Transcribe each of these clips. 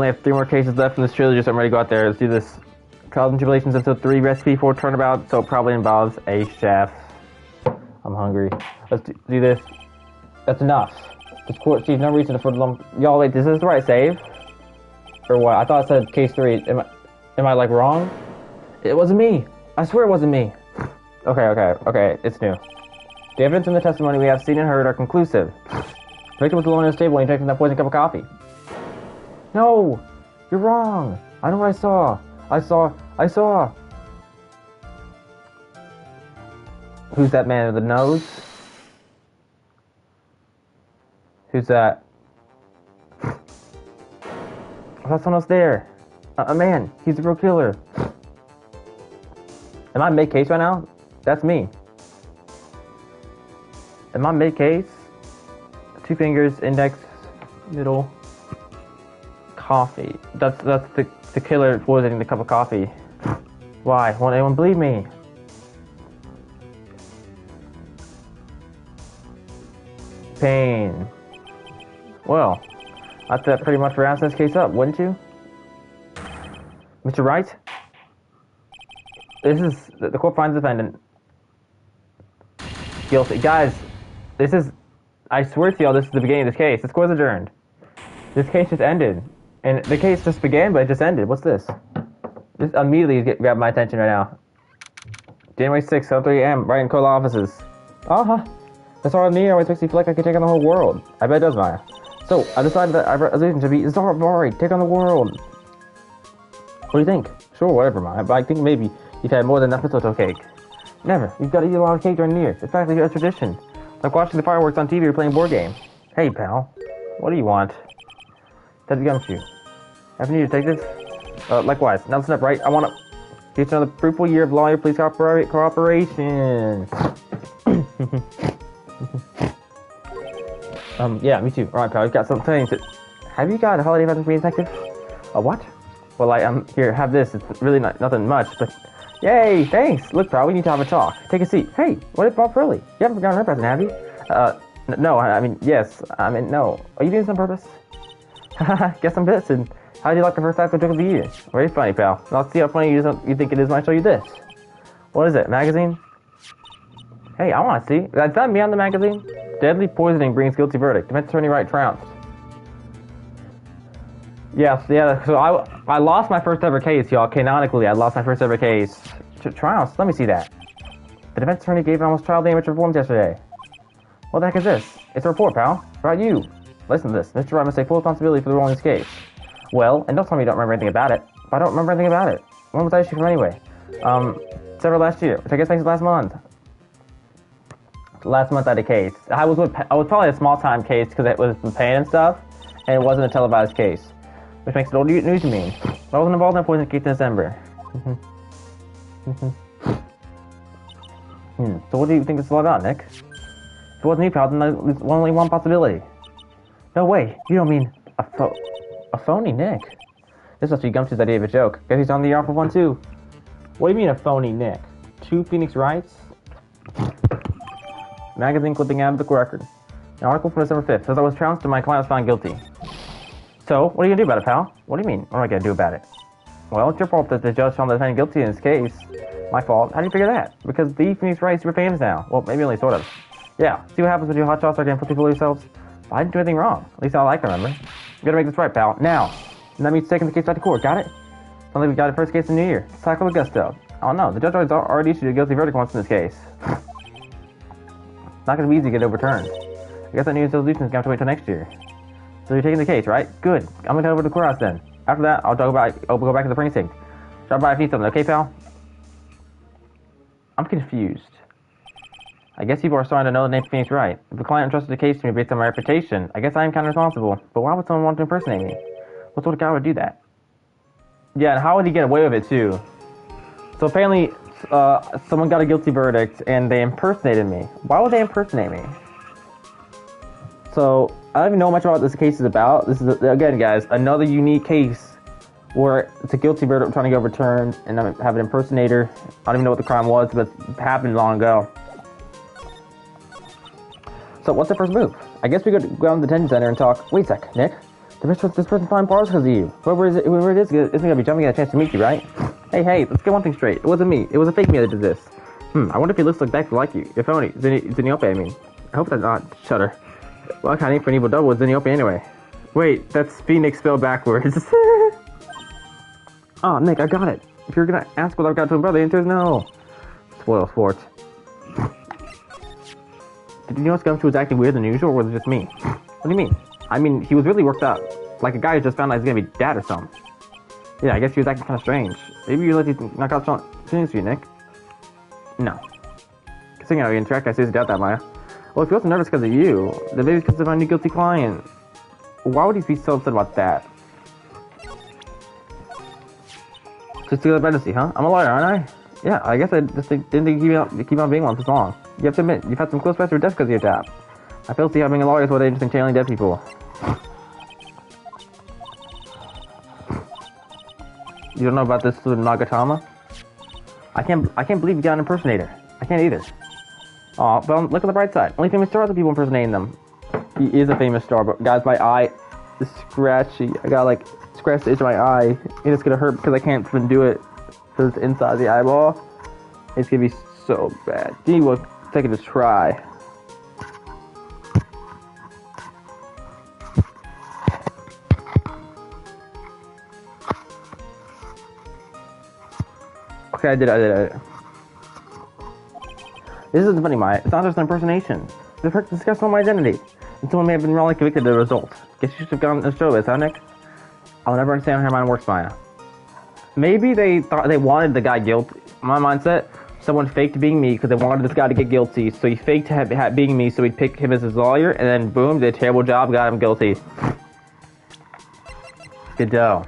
only have 3 more cases left in this trilogy, so I'm ready to go out there. Let's do this. Trials and Tribulations episode 3, recipe for turnabout, so it probably involves a chef. I'm hungry. Let's do this. That's enough. This court sees no reason for them. Y'all, wait, is this the right save? Or what? I thought it said case 3. Am I like wrong? It wasn't me. I swear it wasn't me. Okay. It's new. The evidence and the testimony we have seen and heard are conclusive. The victim was alone in his table when he drank from that poisoned cup of coffee. No! You're wrong! I know what I saw! I saw! Who's that man with the nose? Who's that? I saw someone else there. A man. He's a real killer. Am I mid-case right now? That's me. Am I mid-case? 2 fingers, index, middle, coffee. That's the killer poisoning the cup of coffee. Why? Won't anyone believe me? Pain. Well, that pretty much rounds this case up, wouldn't you? Mr. Wright? This is... The court finds the defendant guilty. Guys, this is... I swear to y'all, this is the beginning of this case. This court's adjourned. This case just ended. And the case just began, but it just ended. What's this? This immediately grabbed my attention right now. January 6th, 7:30 a.m., right in court offices. Uh-huh. That's all I need. Always makes me feel like I could take on the whole world. I bet it does, Maya. So, I decided that our resolution should be, sorry, take on the world. What do you think? Sure, whatever, Maya. But I think maybe you've had more than enough mistletoe cake. Never. You've got to eat a lot of cake during New Year's. It's practically a tradition. Like watching the fireworks on TV or playing board games. Hey, pal. What do you want? Ted the Gumshoe. Haven't you to take this? Likewise. Now listen up, right? I want to get another fruitful year of lawyer police cooperation. Yeah, me too. Alright, pal, you've got something to... Have you got a holiday present for me, detective? A what? Well, here, have this. It's really nothing much, but... Yay, thanks! Look, pal, we need to have a talk. Take a seat. Hey, what is Bob Furley? You haven't forgotten her present, have you? No, I mean, yes. I mean, no. Are you doing this on purpose? Haha, guess I'm pissed. And how do you like the first actual joke of the year? Very funny, pal. I'll see how funny you think it is when I show you this. What is it, magazine? Hey, I want to see. Is that me on the magazine? Deadly poisoning brings guilty verdict. Defense attorney Wright trounced. Yes, yeah, so I lost my first ever case, y'all. Canonically, I lost my first ever case. Trounced? Let me see that. The defense attorney gave almost child damage reforms yesterday. What the heck is this? It's a report, pal. About you. Listen to this. Mr. Wright must take full responsibility for the role in this case. Well, and don't tell me you don't remember anything about it. If I don't remember anything about it, when was that issue from anyway? Several last year, which I guess makes it last month. Last month I had a case. I was probably a small time case because it was some pain and stuff, and it wasn't a televised case, which makes it old news to me. I wasn't involved in a poison case in December. So what do you think this is all about, Nick? If it wasn't you, pal, then there's only one possibility. No way, you don't mean a phony Nick? This must be Gumshoe's idea of a joke. Guess he's on the offer one too. What do you mean a phony Nick? 2 Phoenix Wrights? Magazine clipping out of the record. An article from December 5th says I was trounced and my client was found guilty. So, what are you gonna do about it, pal? What do you mean? What am I gonna do about it? Well, it's your fault that the judge found the defendant guilty in this case. My fault. How do you figure that? Because the Phoenix Wright super famous now. Well, maybe only sort of. Yeah, see what happens when you hot shots are getting fully full of yourselves? I didn't do anything wrong. At least all I can remember. You gotta make this right, pal. Now. And that means taking the case back to court. Got it? Sounds like we got the first case in the new year. Let's tackle with gusto. Oh no, the judge already issued a guilty verdict once in this case. Not gonna be easy to get overturned. I guess that New Year's resolution is gonna have to wait till next year. So you're taking the case, right? Good. I'm gonna head over to the courthouse then. After that, I'll go back to the precinct. Drop by if you need something, okay, pal? I'm confused. I guess people are starting to know the name Phoenix Wright. If the client entrusted the case to me based on my reputation, I guess I am kind of responsible. But why would someone want to impersonate me? What sort of guy would do that? Yeah, and how would he get away with it, too? So apparently, someone got a guilty verdict, and they impersonated me. Why would they impersonate me? So, I don't even know much about what this case is about. This is, again, guys, another unique case where it's a guilty verdict trying to get overturned, and I have an impersonator. I don't even know what the crime was, but it happened long ago. So, what's the first move? I guess we could go down to the detention center and talk. Wait a sec, Nick. This person flying bars because of you. Whoever it is isn't gonna be jumping at a chance to meet you, right? Hey, let's get one thing straight. It wasn't me. It was a fake me that did this. I wonder if he looks like you. If only Zeniope, I mean. I hope that's not Shutter. Well, I can't name for an evil double with Zeniope anyway. Wait, that's Phoenix spelled backwards. Oh, Nick, I got it. If you're gonna ask what I've got to him, brother, the answer is no. Spoil sport. Did you notice Gumshoe was acting weirder than usual, or was it just me? What do you mean? I mean, he was really worked up. Like a guy who just found out he's gonna be dad or something. Yeah, I guess he was acting kind of strange. Maybe you let these knock out strong feelings for you, Nick. No. Considering how we interact, I seriously doubt that, Maya. Well, if he wasn't nervous because of you, then maybe it's because of my new guilty client. Why would he be so upset about that? Just to go to bed to see, huh? I'm a lawyer, aren't I? Yeah, I guess I just didn't think you keep on being one for so long. You have to admit, you've had some close friends who are deaf because of your job. I fail to see how being a lawyer is what interesting tailing deaf people. You don't know about this Nagatama? I can't believe you got an impersonator. I can't either. Aw, but look at the bright side. Only famous stars are people impersonating them. He is a famous star, but guys, my eye is scratchy. I got like scratched the edge of my eye, and it's gonna hurt because I can't even do it because it's inside the eyeball. It's gonna be so bad. Gee, we'll take it a try. Okay, I did it. This isn't funny, Maya. It's not just an impersonation. This discussed my identity. And someone may have been wrongly convicted of the result. Guess you should have gone and show this, huh, Nick? I'll never understand how your mind works, Maya. Maybe they thought they wanted the guy guilty. My mindset, someone faked being me because they wanted this guy to get guilty. So he faked being me so he'd pick him as his lawyer. And then, boom, did a terrible job, got him guilty. Good dough.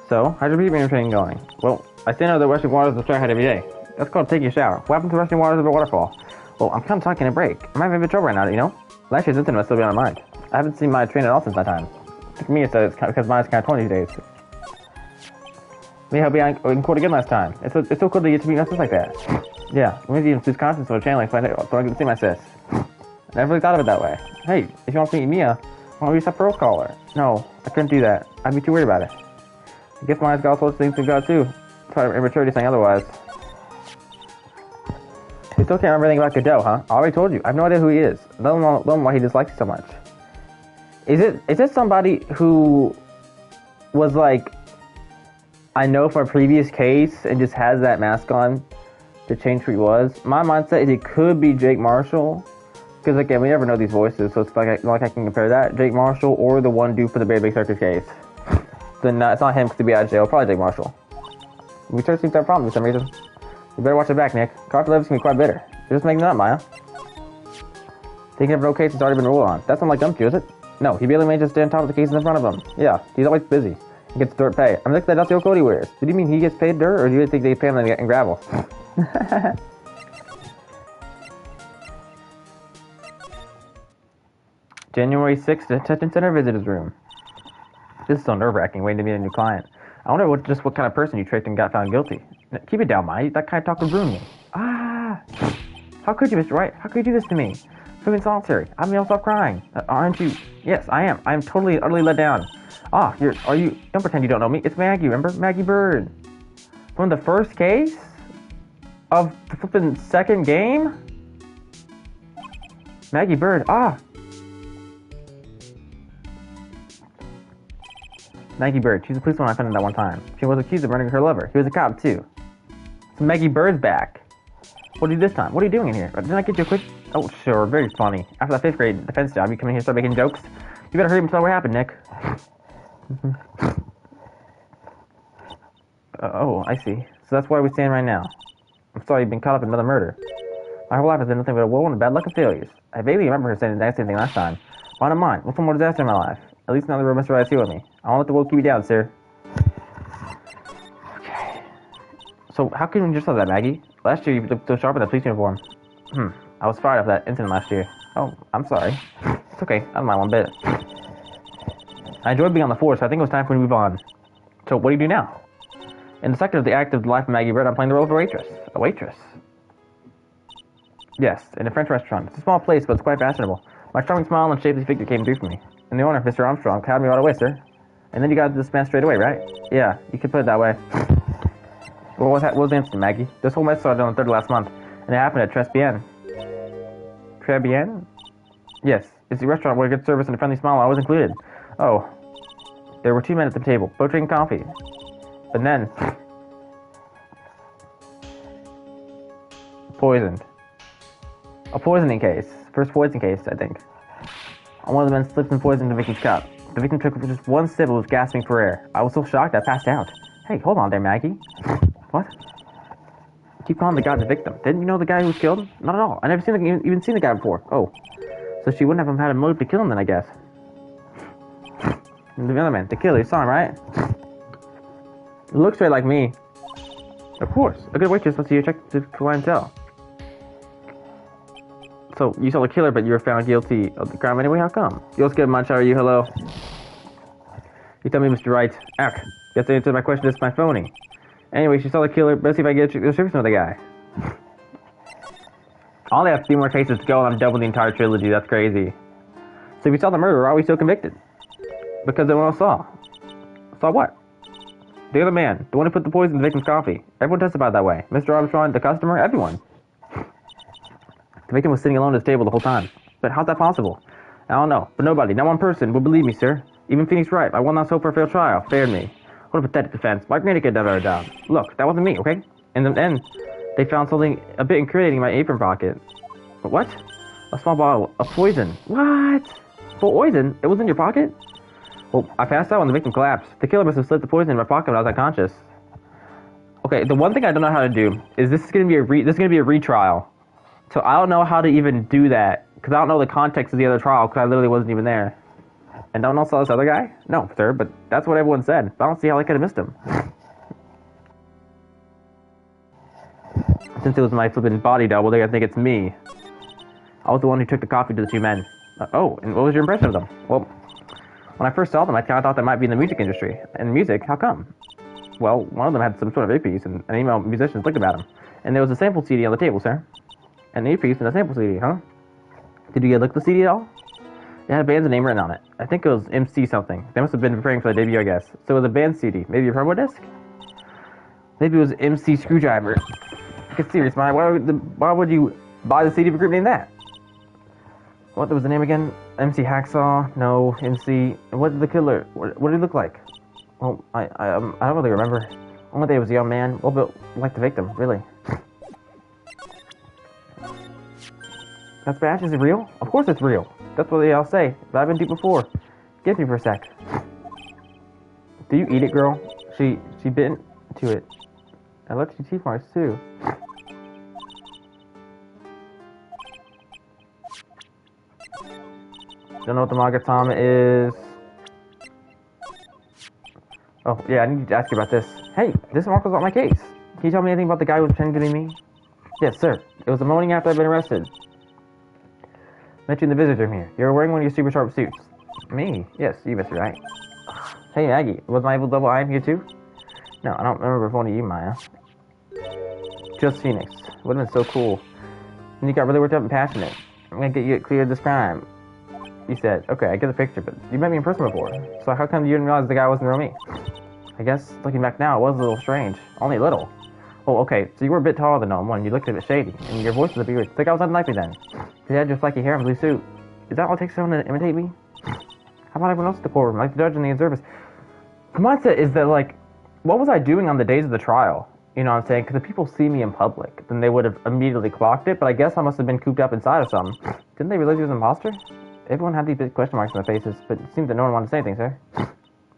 So, how's your beer training going? Well, I stand under the rushing waters of the Starhead every day. That's called taking a shower. What happened to the rushing waters of a waterfall? Well, I'm kind of talking a break. I'm having a bit of trouble right now, you know? Last year's incident must still be on my mind. I haven't seen my train at all since that time. For me, it's because mine's kind of torn these days. Maybe I'll be in court again last time. It's so cool to get to meet nurses like that. Yeah, maybe even lose conscience for channeling so I can see my sis. I never really thought of it that way. Hey, if you want to meet Mia, why don't we stop Pearl's caller? No, I couldn't do that. I'd be too worried about it. I guess mine's got all sorts of things to go too. Try to immaturity saying otherwise. You still can't remember anything about Godot, huh? I already told you. I have no idea who he is. Let alone why he dislikes you so much. Is this somebody who was like, I know from a previous case and just has that mask on to change who he was? My mindset is it could be Jake Marshall. Because again, we never know these voices, so it's like I can compare that. Jake Marshall or the one dude for the Baby Big Circus case. Then it's not him because to be out of jail. Probably Jake Marshall. We start to seem to have problems for some reason. You better watch it back, Nick. Carter Levis can be quite bitter. You're just making it up, Maya. Thinking of no case that's already been ruled on. That's not like Gumshoe, is it? No, he barely manages to stay on top of the cases in front of him. Yeah, he's always busy. He gets dirt pay. I mean, look at that dusty old coat he wears. Did you mean he gets paid dirt, or do you think they pay him in gravel? January 6th, Detention Center Visitors Room. This is so nerve-wracking, waiting to meet a new client. I wonder what kind of person you tricked and got found guilty. Keep it down, Maya. That kind of talk would ruin me. Ah! How could you, Mr. Wright? How could you do this to me? I'm in solitary. I mean, I'll stop crying. Aren't you? Yes, I am. I am totally and utterly let down. Ah, are you? Don't pretend you don't know me. It's Maggie, remember? Maggie Bird. From the first case? Of the flippin' second game? Maggie Bird. Ah! Maggie Bird. She's a policewoman I found that one time. She was accused of murdering her lover. He was a cop, too. So Maggie Bird's back. What do you do this time? What are you doing in here? Didn't I get you a quick... Oh, sure. Very funny. After that 5th grade defense job, you come in here and start making jokes? You better hurry up and tell what happened, Nick. Oh, I see. So that's where we stand right now. I'm sorry you've been caught up in another murder. My whole life has been nothing but a whirlwind of bad luck and failures. I vaguely remember her saying the same thing last time. Why not mine? What's one more disaster in my life? At least now the road Mr. Rice here with me. I won't let the world keep you down, sir. Okay. So, how can you just have that, Maggie? Last year, you looked so sharp in the police uniform. I was fired after that incident last year. Oh, I'm sorry. It's okay. I don't mind one bit. I enjoyed being on the force, so I think it was time for me to move on. So, what do you do now? In the sector of the active life of Maggie Bird, I'm playing the role of a waitress. A waitress? Yes, in a French restaurant. It's a small place, but it's quite fashionable. My charming smile and shapely figure came through for me. And the owner, Mr. Armstrong, had me right away, sir. And then you got this mess straight away, right? Yeah, you could put it that way. Well, what was the incident, Maggie? This whole mess started on the 3rd of last month, and it happened at Tribulations. Tribulations? Yes, it's a restaurant where good service and a friendly smile are always included. Oh. There were 2 men at the table, both drinking coffee. And then... poisoned. A poisoning case. First poison case, I think. One of the men slipped and poisoned the victim's cup. The victim took just one sip and was gasping for air. I was so shocked I passed out. Hey, hold on there, Maggie. What? Keep calling the guy the victim. Didn't you know the guy who was killed? Not at all. I never even seen the guy before. Oh. So she wouldn't have had a motive to kill him then, I guess. And the other man, the killer, you saw him, right? It looks straight like me. Of course. A good waitress must be attracted to clientele. So, you saw the killer, but you were found guilty of the crime anyway? How come? You'll get a munch, how are you? Hello? You tell me, Mr. Wright. Ack. You have to answer my question, this is my phony. Anyway, she saw the killer. Let's see if I get a description of the guy. I only have 3 more cases to go, and I'm double the entire trilogy. That's crazy. So if you saw the murder, why are we still convicted? Because everyone else saw. Saw what? The other man. The one who put the poison in the victim's coffee. Everyone testified that way. Mr. Armstrong, the customer, everyone. The victim was sitting alone at his table the whole time. But how's that possible? I don't know. But nobody, not one person, will believe me, sir. Even Phoenix Wright, my one last hope for a fair trial, failed me. What a pathetic defense. My granny could never have done. Look, that wasn't me, okay? In the end, they found something a bit incriminating in my apron pocket. But what? A small bottle of poison. What? Poison? It was in your pocket? Well, I passed out when the victim collapsed. The killer must have slipped the poison in my pocket when I was unconscious. Okay, the one thing I don't know how to do is this is gonna be a retrial. So I don't know how to even do that because I don't know the context of the other trial because I literally wasn't even there. And no one else saw this other guy? No, sir, but that's what everyone said. I don't see how I could have missed him. Since it was my flippin' body double, they're gonna think it's me. I was the one who took the coffee to the 2 men. Oh, and what was your impression of them? Well, when I first saw them, I kind of thought they might be in the music industry. And music, how come? Well, one of them had some sort of earpiece, and an email musicians looked about him. And there was a sample CD on the table, sir. An earpiece and a sample CD, huh? Did you get a look at the CD at all? It had a band's name written on it. I think it was MC something. They must have been preparing for the debut, I guess. So it was a band CD. Maybe a promo disc? Maybe it was MC Screwdriver. Get serious, man. Why would you buy the CD of a group named that? What was the name again? MC Hacksaw? No, MC. What did the killer? What did he look like? Well, I don't really remember. Only day was a young man. Well, but like the victim, really. That's bad. Is it real? Of course it's real. That's what they all say. But I've been duped before. Give me for a sec. Do you eat it, girl? She bit into it. I left you teeth marks too. Don't know what the Magatama is. Oh, yeah, I need to ask you about this. Hey, this mark was on my case. Can you tell me anything about the guy who was pretending to be me? Yes, sir. It was the morning after I'd been arrested. Met you in the visitor room here. You were wearing one of your super sharp suits. Me? Yes, you must be right. Hey, Maggie, was my evil double eye here too? No, I don't remember phoning you, Maya. Just Phoenix. Would have been so cool. And you got really worked up and passionate. I'm gonna get you cleared of this crime. You said, okay, I get the picture, but you met me in person before. So how come you didn't realize the guy wasn't real me? I guess, looking back now, it was a little strange. Only a little. Oh, okay, so you were a bit taller than normal, and you looked a bit shady, and your voice was a bit weird. Think I was unlike me then. You had just flaky hair and blue suit. Is that all it takes for someone to imitate me? How about everyone else at the courtroom, like the judge and the observers? The mindset is that, like, what was I doing on the days of the trial? You know what I'm saying? Because if people see me in public, then they would have immediately clocked it, but I guess I must have been cooped up inside or something. Didn't they realize he was an imposter? Everyone had these big question marks on their faces, but it seems that no one wanted to say anything, sir.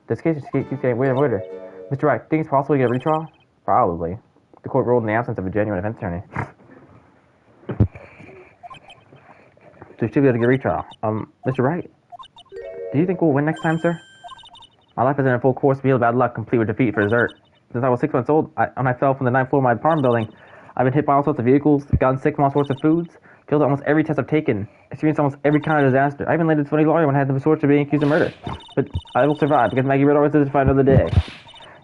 This case just keeps getting weirder and weirder. Mr. Wright, think it's possible to get a retrial? Probably. The court ruled in the absence of a genuine defense attorney. So you should be able to get a retrial. Mr. Wright, do you think we'll win next time, sir? My life is in a full course of bad luck, complete with defeat for dessert. Since I was 6 months old, when I fell from the 9th floor of my apartment building, I've been hit by all sorts of vehicles, gotten sick from all sorts of foods, killed almost every test I've taken, experienced almost every kind of disaster. I even landed this funny lawyer when I had the resource of being accused of murder. But I will survive, because Maggie Red always says to find another day.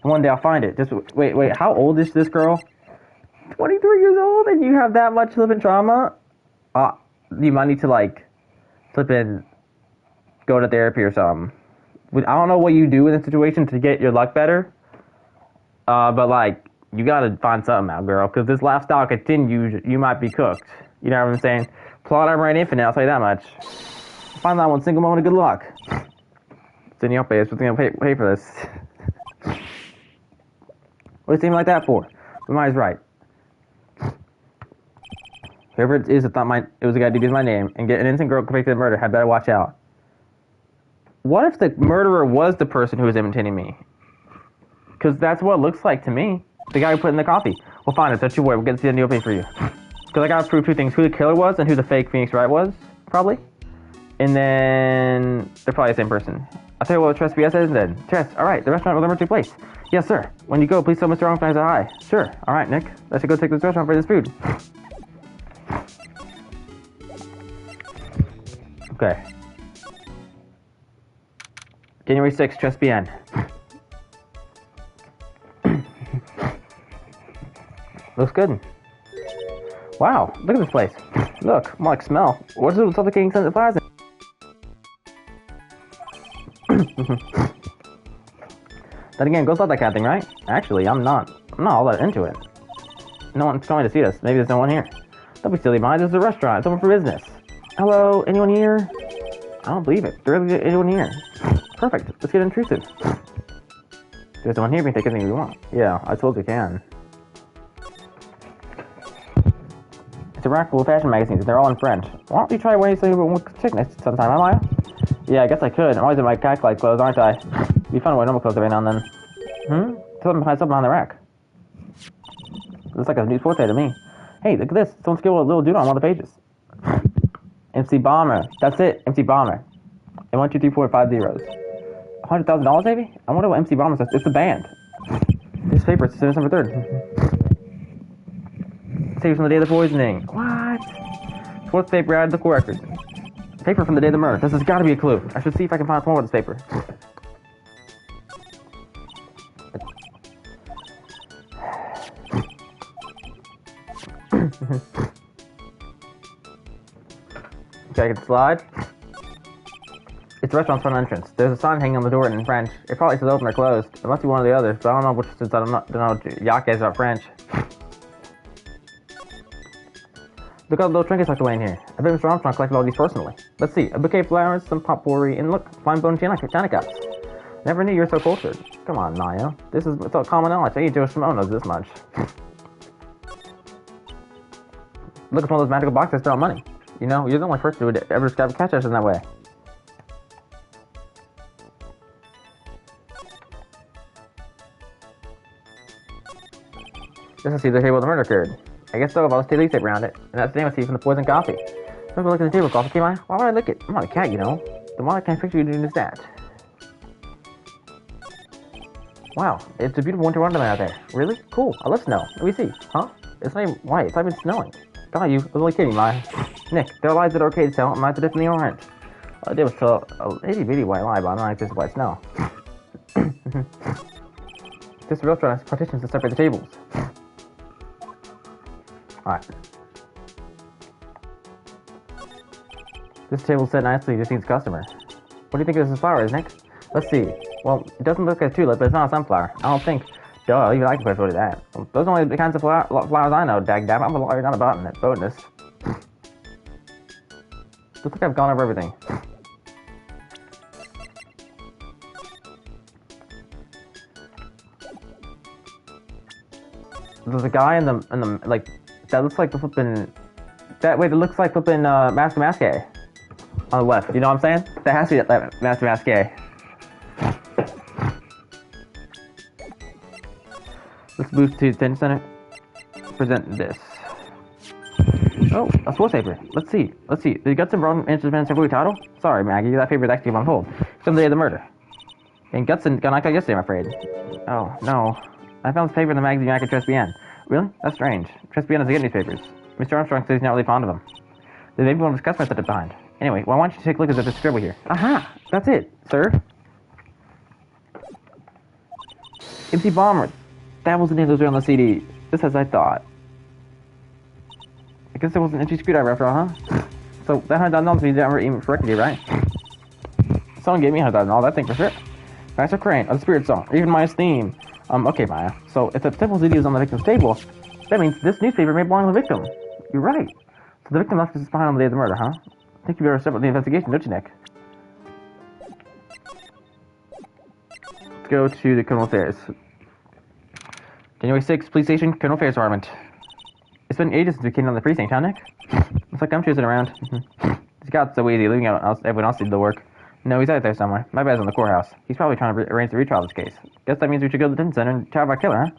And one day I'll find it. Just wait, how old is this girl? 23 years old, and you have that much living trauma? You might need to, like, flipping go to therapy or something. I don't know what you do in this situation to get your luck better, but like you gotta find something out, girl. Because this lifestyle continues, you might be cooked. You know what I'm saying? Plot armor ain't infinite. I'll tell you that much. Find that one single moment of good luck. Then you'll pay. What's gonna pay for this? What do you seem like that for? Mine's right. Whoever it is that thought it was a guy to use my name and get an innocent girl convicted of murder had better watch out. What if the murderer was the person who was imitating me? Because that's what it looks like to me. The guy who put in the coffee. Well, fine, it's don't you worry. We'll get to the new pay for you. Because I gotta prove two things: who the killer was and who the fake Phoenix Wright was, probably. And then they're probably the same person. I'll tell you what Tress BS is then. Tress, alright, the restaurant will never take place. Yes, sir. When you go, please tell Mr. Armstrong I said hi. Sure. Alright, Nick. Let's go take this restaurant for this food. Okay. January 6th, Tress BN. Looks good. Wow, look at this place. Look, more like smell. What's it suffocating scent of flowers? Then again, ghosts love that kind of thing, right? Actually, I'm not all that into it. No one's coming to see us. Maybe there's no one here. Don't be silly, mind. This is a restaurant. It's open for business. Hello, anyone here? I don't believe it. There isn't anyone here. Perfect. Let's get intrusive. There's no one here. We can take anything we want. Yeah, I suppose we can. It's a rack full of fashion magazines, and they're all in French. Why don't you try wearing some chickness sometime, am I? Yeah, I guess I could. I'm always in my cat-like clothes, aren't I? It'd be fun to wear normal clothes every now and then. Something behind the rack. Looks like a new forte to me. Hey, look at this. Someone scribbled a little doodle on one of the pages. MC Bomber. That's it. MC Bomber. And 1, 2, 3, 4, 5 zeros. $100,000 maybe? I wonder what MC Bomber says. It's the band. This paper is December 3rd. Saves from the day of the poisoning. What? Fourth paper out of the court record. Paper from the day of the murder. This has got to be a clue. I should see if I can find more of this paper. Okay, I can slide. It's the restaurant's front entrance. There's a sign hanging on the door in French. It probably says open or closed. It must be one or the other, but I don't know which, since I don't know Yak is about French. Look at all the little trinkets tucked away in here. I bet Mr. Armstrong collected all these personally. Let's see. A bouquet of flowers, some potpourri, and look, fine bone china cups. Never knew you were so cultured. Come on, Naya. This is all common knowledge. I Joe Schmo knows this much. Look at one of those magical boxes throw out money. You know, you're the only person who would ever catch us in that way. Just to see the table the murder occurred. I guess so, if I was leaf tape around it, and that's the name I see from the poison coffee. Remember looking at the tablecloth, okay, Maya? Why would I lick it? I'm not a cat, you know. Then why can't I picture you doing is that? Wow, it's a beautiful winter wonderland out there. Really? Cool. I love snow. Let me see. Huh? It's not even white. It's not even snowing. God, you. I was only kidding, Maya. Nick, there are lies that are okay to tell, and lies that definitely aren't. All I did was tell a itty-bitty white lie, but I'm not like this white snow. This restaurant has partitions to separate the tables. Alright. This table's set nicely, just needs a customer. What do you think of this flower is, Nick? Let's see. Well, it doesn't look like a tulip, but it's not a sunflower. I don't think. Duh, even I can put that. Those are only the kinds of flowers I know, dag-dab. I'm a lawyer, not a botanist. Looks like I've gone over everything. There's a guy in the like that looks like the flippin' that looks like Master Masqué on the left. You know what I'm saying? That has to be that Master Masqué. Let's move to the attention center. Present this. Oh, a sports paper. Let's see. The guts and bone inches been February title? Sorry, Maggie, that paper is actually on hold. Some day of the murder. And guts got knocked out yesterday, I'm afraid. Oh, no. I found this paper in the magazine back at Tress BN. Really? That's strange. Tress BN doesn't get newspapers. Mr. Armstrong says he's not really fond of them. Then maybe one of his customers left it behind. Anyway, why don't you take a look at this scribble here? Aha! That's it, sir. MC Bomber. That was the name that was on the CD. Just as I thought. I guess there was an empty screwdriver after all, huh? So that $100 means you never even corrected you, right? Someone gave me $100, that thing for sure. Master Crane, of the Spirit Song, even my esteem. Okay, Maya. So if the temple CD is on the victim's table, that means this newspaper may belong to the victim. You're right. So the victim left us behind on the day of the murder, huh? I think you better step up the investigation, don't you, Nick? Let's go to the criminal affairs. January 6th, police station, criminal affairs department. It's been ages since we came down the precinct, huh, Nick? Looks like I'm choosing around. This guy's so easy, leaving out everyone else to do the work. No, he's out there somewhere. My bad's in the courthouse. He's probably trying to arrange the retrial of this case. Guess that means we should go to the detention center and try our killer, huh?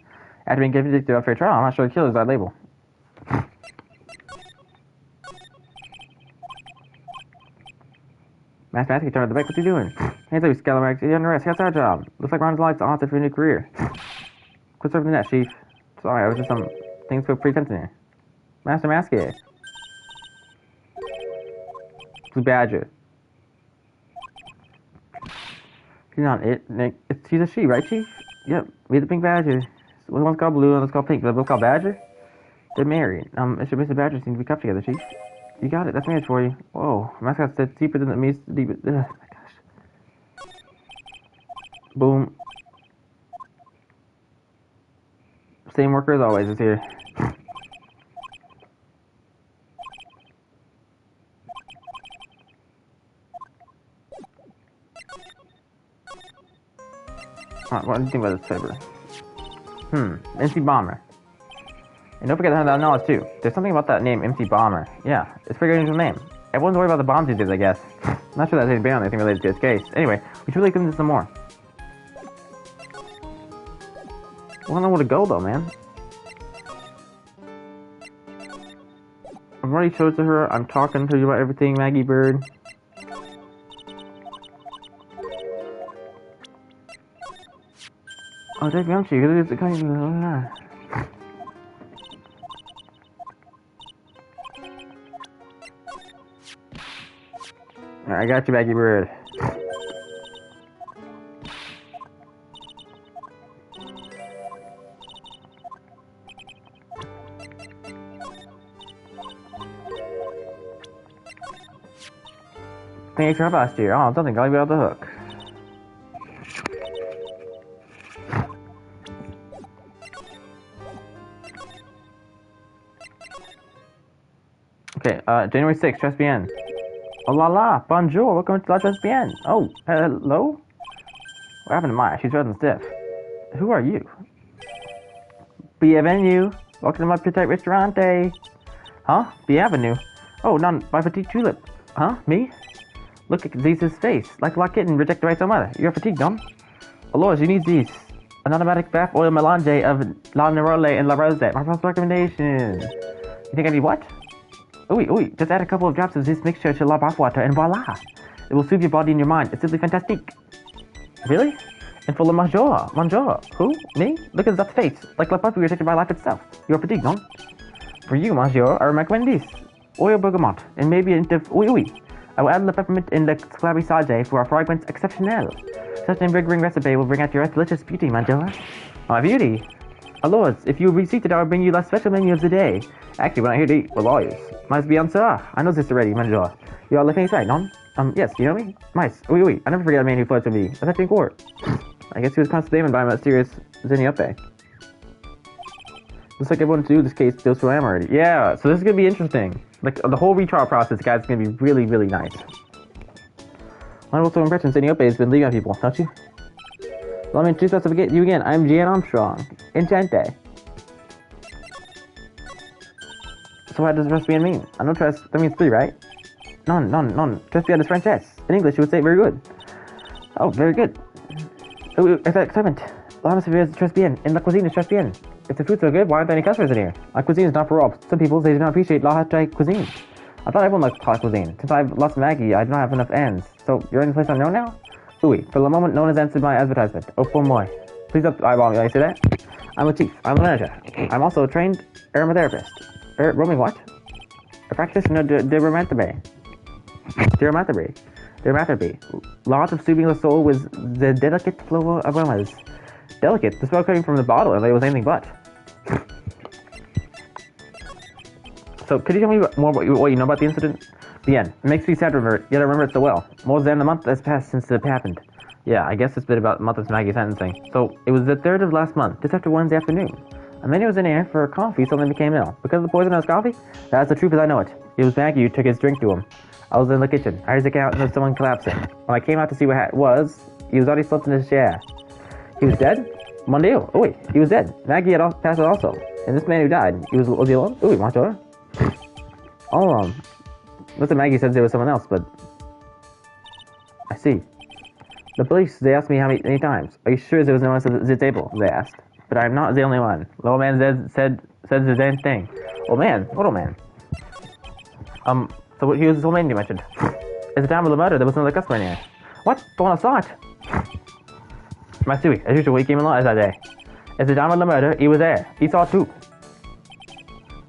After being convicted through a fair trial, I'm not sure the killer's that label. Mathematically, turn at the back. What you doing? Hey, there, Scalawags. You're under arrest. That's our job. Looks like Ron's lights on for a new career. Quit serving the net, Chief. Sorry, I was just some things for pre-tension. Master Maskey. Blue Badger. She's not it, Nick. She's a she, right, Chief? Yep. We the Pink Badger. One's called Blue and one's called Pink. They're both called Badger. They're married. Mr. and Mrs. Badger seem to be cuffed together, Chief. You got it. That's marriage for you. Whoa. Mascot said deeper than the means deep. Ugh, my gosh. Boom. Same worker as always is here. What do you think about this paper? MC Bomber. And don't forget the $100 too. There's something about that name, MC Bomber. Yeah, it's a pretty unusual name. Everyone's worried about the bombs he did, I guess. I'm not sure that's any band or anything related to his case. Anyway, we should really look into some more. I don't know where to go though, man. I've already showed to her. I'm talking to you about everything, Maggie Bird. Oh, take me on, Chief. It's kind of. I got you, Maggie Bird. Thanks for help last year. Oh, don't think I'll leave you off the hook. Okay, January 6th, Trust BN. Oh la la, bonjour, welcome to La Trust BN. Oh, hello? What happened to Maya? She's rather stiff. Who are you? Bienvenue. Welcome to my petite restaurante. Huh? Bienvenue? Oh, non my petite tulip. Huh? Me? Look at Zeus's face. Like a kitten reject the rights of mother. You're fatigued, don't? Oh Lord, you need these. An automatic bath oil melange of La Nerole and La Rose. My first recommendation. You think I need what? Oui, just add a couple of drops of this mixture to la bath water and voila! It will soothe your body and your mind. It's simply fantastic. Really? And full of Bonjour. Who? Me? Look at that face. Like la puppy rejected by life itself. You're fatigued, don't? For you, Monsieur, I recommend this. Oil bergamot, and maybe a hint of oui. I will add the peppermint in the flabby sage for a fragrance exceptional. Such an invigorating recipe will bring out your delicious beauty, Monsieur. My beauty? Oh, lords, if you will be seated, I will bring you the special menu of the day. Actually, we're not here to eat, we're lawyers. Mice be on, sir. I know this already, Monsieur. You all looking inside, non? Yes, you know me? Mice. Oui. I never forget a man who flirts with me. That's in court. I guess he was constantly by a mysterious Zeniope. Looks like everyone to do this case deals who I am already. Yeah, so this is gonna be interesting. Like, the whole retrial process, guys, is gonna be really, really nice. One also impression Zeniope has been leading on people, don't you? Let me introduce you again. I'm Jan Armstrong. Enchante. So what does trust BN mean? I know trust, that means three, right? Non. Trust BN is French S. In English, you would say very good. Oh, very good. Oh, excitement. La atmosphere is trust BN, and la cuisine is trust BN. If the foods are good, why aren't there any customers in here? La cuisine is not for all. Some people, they do not appreciate la haute cuisine. I thought everyone liked la cuisine. Since I've lost Maggie, I do not have enough ends. So, you're in the place I know now? Oui, for the moment, no one has answered my advertisement. Oh, pour moi. Please don't eyeball me, I see that? I'm a chief. I'm a manager. I'm also a trained aromatherapist. Roaming what? A practitioner de Dermatherapy. Lots of soothing the soul with the delicate flow of aromas. Delicate? The smell coming from the bottle, and it was anything but. So, could you tell me more about what you know about the incident? The end. It makes me sad to remember it, yet I remember it so well. More than a month has passed since it happened. Yeah, I guess it's been about a month of Maggie's sentencing. So, it was the 3rd of last month, just after Wednesday afternoon. A man who was in here for coffee suddenly became ill. Because of the poison in his coffee? That's the truth as I know it. It was Maggie who took his drink to him. I was in the kitchen. I heard the count and there was someone collapsing. When I came out to see what it was, he was already slept in his chair. He was dead? Mon Dieu. Oh wait, he was dead. Maggie had passed it also. And this man who died, was he alone? Ooh, watch over. Oh, listen, Maggie says there was someone else, but... I see. The police, they asked me how many times. Are you sure there was no one at the table? They asked. But I'm not the only one. The old man said the same thing. Old man? What old man? So he was this old man you mentioned. At the time of the murder, there was another customer in here. What? The one I saw it. Matsui, as usual, he came along as that day. At the time of the murder, he was there. He saw it too.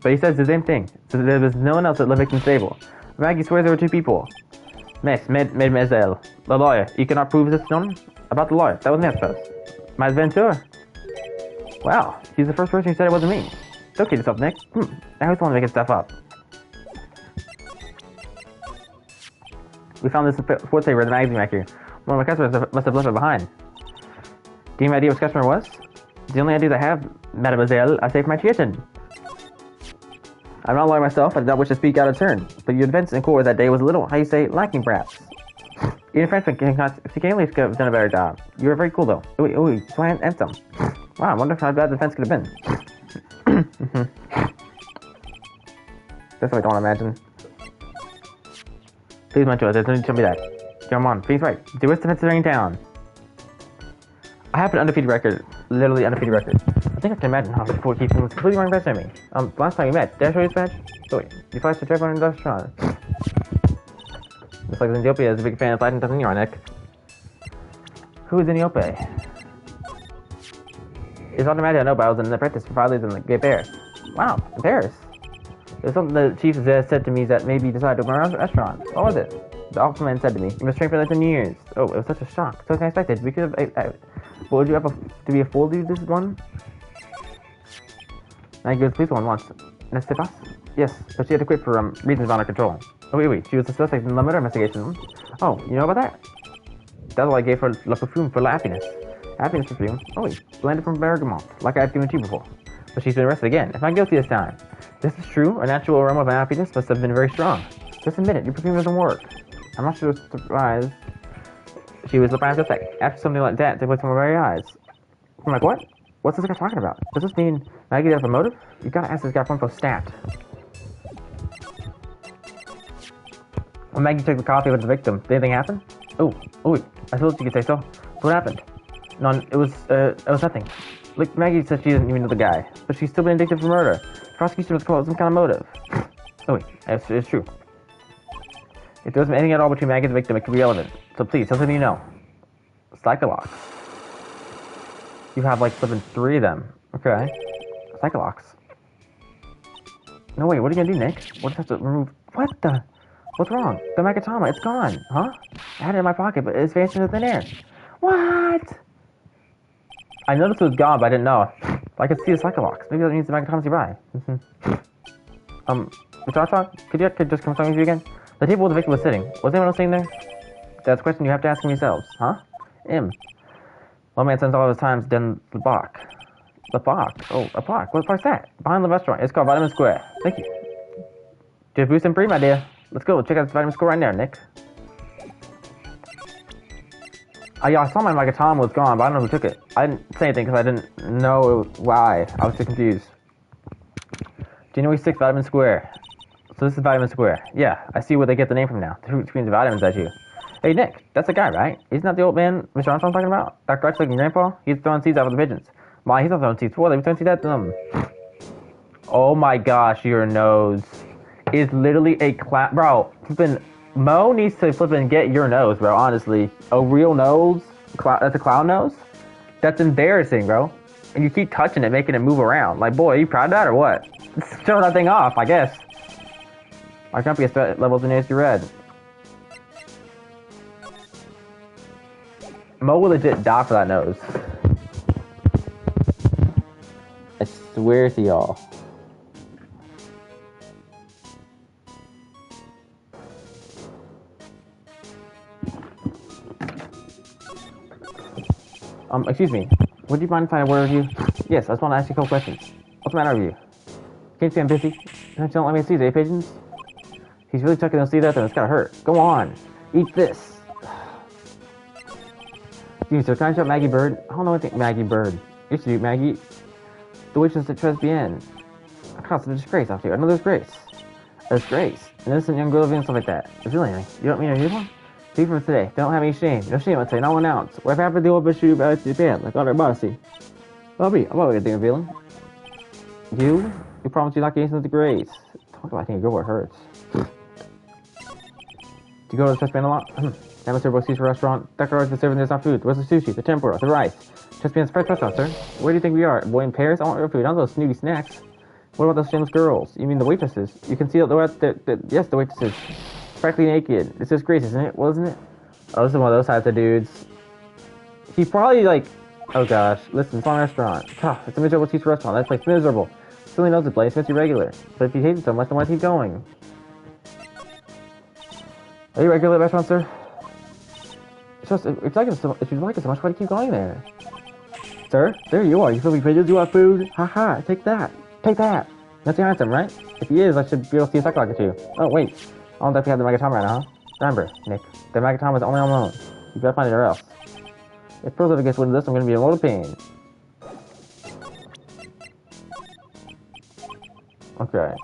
But he says the same thing. So there was no one else at the victim's table. Maggie swears there were 2 people. Mademoiselle. The lawyer. You cannot prove this, no? About the lawyer. That was me, I suppose. Might have been, sure. Wow. He's the first person who said it wasn't me. Don't kid yourself, Nick. I always want to make stuff up. We found this sports paper in the magazine rack here. One of my customers must have left it behind. Do you have any idea which customer it was? The only idea I have, Mademoiselle, I saved my chicken. I'm not a lawyer myself, I did not wish to speak out of turn, but your defense in court that day was a little, how you say, lacking perhaps. Even a Frenchman can at least have done a better job. You were very cool though. Ooh, so handsome. Wow, I wonder how bad the defense could have been. That's what I don't imagine. Please, my choice, there's no need to tell me that. Come on, please write. The worst defense in town. I have an undefeated record. Literally undefeated record. I think I can imagine how before keeping was completely wrong best at me. Last time we met, did I show you this badge? Oh wait, you flashed the trip on the restaurant. Looks like Zeniope is a big fan of flashing stuff in your neck. Who is Zeniope? It's automatic I know, but I was an apprentice for 5 years in Paris. Wow, in Paris? There's something the chief said to me that made me decide to open a restaurant. What was it? The officer said to me, you must train for that 10 years. Oh, it was such a shock. So unexpected. We could have... But would you have to be a fool to do this one? I guess police one once. N'est-ce pas? Yes, but she had to quit for reasons beyond her control. Oh, wait. She was the suspect in the murder investigation. Oh, you know about that? That's all I gave her la perfume for happiness. Happiness perfume? Oh, wait. Blended from bergamot, like I've given to you before. But she's been arrested again. If I'm guilty this time. This is true. A natural aroma of happiness must have been very strong. Just admit it. Your perfume doesn't work. I'm not sure surprised. She was the prime suspect. After something like that took place from her very eyes. I'm like, what? What's this guy talking about? Does this mean Maggie has a motive? You gotta ask this guy for info stat. When Maggie took the coffee with the victim, did anything happen? Oh, I suppose you could say so. What happened? None. It was nothing. Like, Maggie said she didn't even know the guy, but she's still been indicted for murder. The prosecution was called some kind of motive. Oh wait, it's true. If there wasn't anything at all between Maggie and the victim, it could be relevant. So please, tell something you know. Psycholox. You have like flipping 3 of them. Okay. Psycholox. No wait, what are you gonna do, Nick? We'll just have to remove. What the? What's wrong? The Magatama, it's gone, huh? I had it in my pocket, but it's vanished into thin air. What? I noticed it was gone, but I didn't know. I could see the Psycholox. Maybe that means the Magatama's nearby. Mr. Archon, could you just come talk with you again? The table where the victim was sitting. Was anyone else sitting there? That's a question you have to ask him yourselves, huh? One man spends all of his time down the block. The block? Oh, a block. What park's that? Behind the restaurant. It's called Vitamin Square. Thank you. Do you boost and free, my dear? Let's go. Check out this Vitamin Square right there, Nick. Yeah, I saw my Magatama was gone, but I don't know who took it. I didn't say anything because I didn't know why. I was too confused. January 6th, Vitamin Square. So this is Vitamin Square. Yeah, I see where they get the name from now. The fruit screens of vitamins at you. Hey, Nick, that's the guy, right? Isn't that the old man Mr. Armstrong's talking about? That crutch-looking grandpa? He's throwing seeds out of the pigeons. Why, he's not throwing seeds. What? They were throwing seeds at them. Oh my gosh, your nose is literally a clown. Bro, flippin' Mo needs to flippin' get your nose, bro, honestly. A real nose? That's a clown nose? That's embarrassing, bro. And you keep touching it, making it move around. Like, boy, are you proud of that or what? Show that thing off, I guess. Our company has threat levels in nasty red. Mo will legit die for that nose. I swear to y'all. Excuse me. Would you mind if I word with you? Yes, I just want to ask you a couple questions. What's the matter with you? Can't you see I'm busy? Don't let me see these, pigeons? He's really chucking those seeds out there, it's gotta hurt. Go on. Eat this. Excuse me, sir, can I shop Maggie Bird? I don't know anything Maggie Bird. Used to do Maggie. The witches at Tribulations. It's a disgrace out here. Another disgrace. A disgrace. An innocent young girl living and stuff like that. It's really anything. You don't mean to hear one? See from today. Don't have any shame. No shame, I'd say. Not one ounce. Whatever happened to the old issue about Japan? Like on our modesty. Bobby, I'm not gonna think of feeling. You? You promised you're not getting into the grace. Talk about thinking a girl where it hurts. Do you go to the Japan a lot? That must serve sushi restaurant. That girl's been serving this our food. Where's the sushi? The tempura? The rice? Japan's first restaurant, sir. Where do you think we are? Boy in Paris? I want real food. Not those snooty snacks. What about those shameless girls? You mean the waitresses? You can see yes, the waitresses. Practically naked. It's just grace, isn't it? Wasn't it? Oh, this is one of those types of dudes. He's probably like, oh gosh, listen, it's on a restaurant. It's a miserable cheap restaurant. That place miserable. Silly knows the place, makes you regular. But if you hate it so much, then why keep going? Are you regular at the restaurant, sir? If you like it so much, why do you keep going there? Sir, there you are. You feel me pigeons? You want food? Haha, take that. Take that. That's the item, right? If he is, I should be able to see a second or two. Oh, wait. I don't think we have the Megaton right now, huh? Remember, Nick, the Megaton was only on loan. You better find it or else. If Pearl's ever gets wind of this, I'm gonna be in a lot of pain. Okay.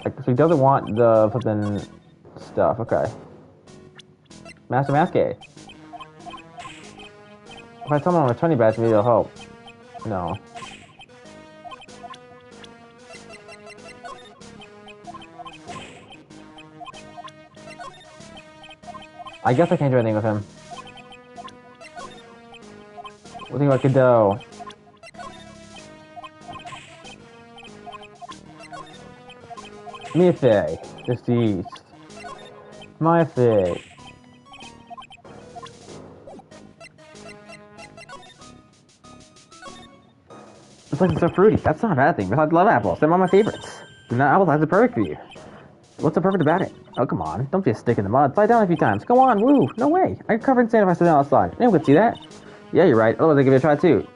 So he doesn't want the flippin' stuff, okay. Master Masquerade. If I tell him I'm a 20 badge, maybe it'll help. No. I guess I can't do anything with him. What do you think about Godot? Mythic. Deceased. Mythic. This place is so fruity. That's not a bad thing. Besides, I love apples. They're one of my favorites. And that apple has a perfect for you. What's so perfect about it? Oh, come on. Don't be a stick in the mud. Slide down a few times. Go on, woo. No way. I can cover in sand if I sit down outside. Anyone could see that. Yeah, you're right. Otherwise, I'd give it a try, too.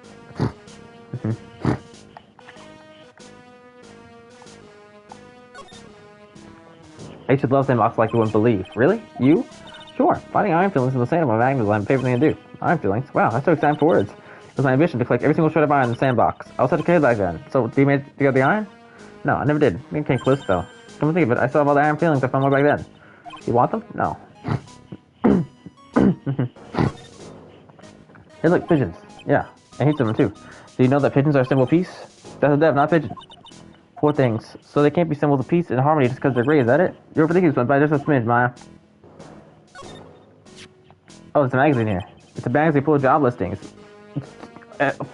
I should love sandbox like you wouldn't believe. Really? You? Sure. Finding iron fillings in the sand of my magnet is my favorite thing to do. Iron fillings? Wow, that's so exciting for words. It was my ambition to collect every single shred of iron in the sandbox. I was such a kid back then. So, do you manage to get the iron? No, I never did. I came close, though. Come to think of it, I still have all the iron fillings I found way back then. You want them? No. Hey, look, pigeons. Yeah, I hate them too. Do you know that pigeons are a symbol of peace? That's a dev, not a pigeon. Poor things. So they can't be symbols of peace and harmony just because they're gray, is that it? You're overthinking this one, but just a smidge, Maya. Oh, there's a magazine here. It's a magazine full of job listings.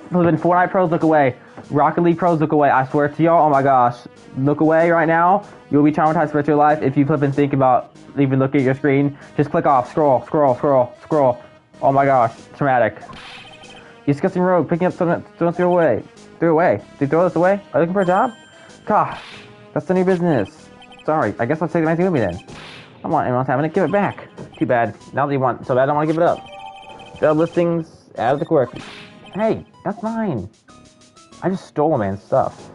Flippin' Fortnite pros, look away. Rocket League pros, look away. I swear to y'all, oh my gosh. Look away right now. You'll be traumatized for the rest of your life if you flippin' think about even looking at your screen. Just click off. Scroll, scroll, scroll, scroll. Oh my gosh. Traumatic. You disgusting rogue. Picking up something that don't throw away. Throw away. Did you throw this away? Are you looking for a job? Gosh. That's none of your business. Sorry. I guess I'll take the magazine with me then. I want anyone else having it. Give it back. Too bad. Now that you want so bad, I don't want to give it up. Job listings. Add the quirk. Hey, that's mine. I just stole a man's stuff.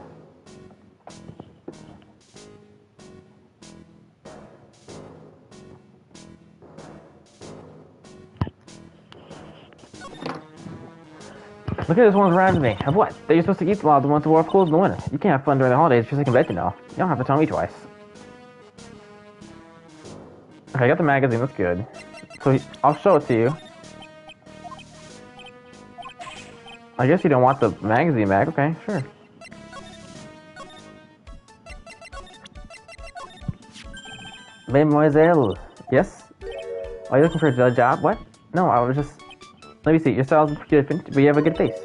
Look at this one's around me. Of what? That you're supposed to eat a lot of the ones who wear clothes in the winter. You can't have fun during the holidays just like convention now. You don't have to tell me twice. Okay, I got the magazine. That's good. So I'll show it to you. I guess you don't want the magazine back. Okay, sure. Mademoiselle. Yes? Are you looking for a job? What? No, I was just... Let me see. Your style's different, but you have a good face.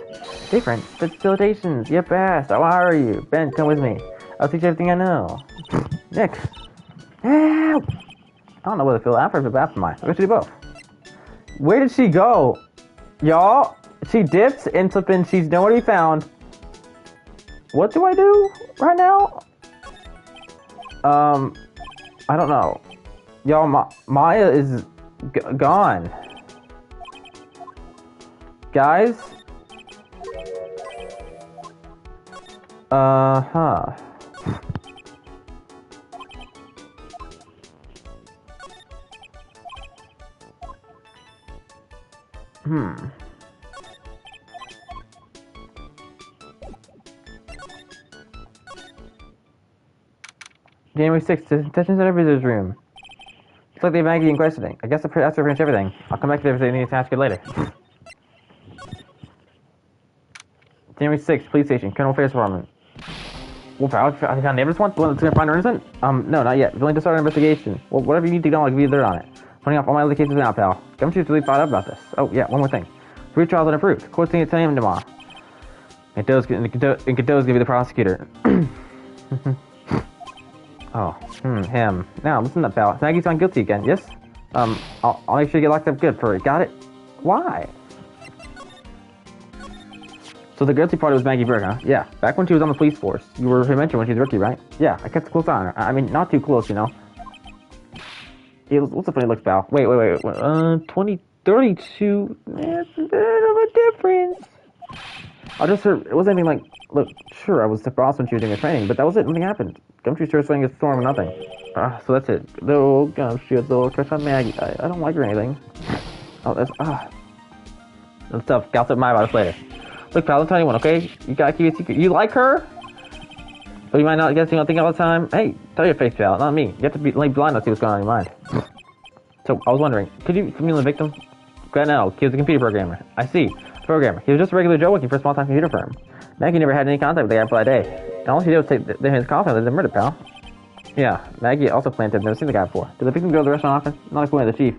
Different? Tribulations. You're fast. How are you? Ben, come with me. I'll teach you everything I know. Nick. Help! I don't know whether to feel after or after mine. I'm going to do both. Where did she go? Y'all? She dipped and flippin' she's nowhere to be found. What do I do right now? I don't know. Y'all, Maya is gone. Guys? Huh. January 6th, detention's in our visitor's room. It's like they have Maggie in questioning. I guess that's pretty much everything. I'll come back to everything I need to ask you later. January 6th, police station, Colonel Affairs Department. Well, pal, I found evidence once? The one that's gonna find her innocent? No, not yet. We're going to start an investigation. Well, whatever you need to know, I'll give you the dirt on it. Putting off all my other cases now, pal. Gumshoe's really fired up about this. Oh, yeah, one more thing. 3 trials unapproved. Court's saying at 10 a.m. tomorrow. And Cadeau's gonna be the prosecutor. Oh, him. Now, listen up, pal. Maggie's found guilty again, yes? I'll make sure you get locked up good for it. Got it? Why? So the guilty party was Maggie Burke, huh? Yeah. Back when she was on the police force. You were her mentor when she was a rookie, right? Yeah, I kept a close eye on her. I mean, not too close, you know? Yeah, what's the funny looks, pal? Wait. 32. That's a bit of a difference. I just heard, it wasn't anything like, look, sure, I was the boss when she was doing her training, but that was it, nothing happened. Gumshoe started swinging a storm and nothing. So that's it. The old Gumshoe, the little crush on Maggie. I don't like her or anything. Oh, that's tough. Gossip my about us later. Look, pal, I'll tell you one, okay? You gotta keep it secret. You like her? But you might not guess, think all the time. Hey, tell your face, pal, not me. You have to be like blind to see what's going on in your mind. So, I was wondering, could you familiar the victim? Granell, he was a computer programmer. I see. Programmer. He was just a regular Joe working for a small-time computer firm. Maggie never had any contact with the guy for that day. And all she did was take his coffin and they murdered, pal. Yeah, Maggie also claimed to have never seen the guy before. Did the victim go to the restaurant often? Not according to the chief.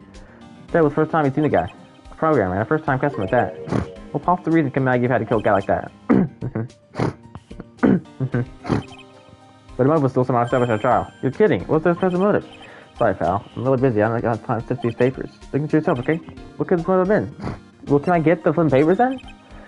That was the first time he'd seen the guy. A programmer, and a first-time customer at that. Well, what's the reason could Maggie have had to kill a guy like that? But the motive was still somehow established at a trial. You're kidding. What's the present motive? Sorry, pal. I'm really busy. I don't got time to sift these papers. Look into yourself, okay? What could this motive have been? Well, can I get the flim papers then?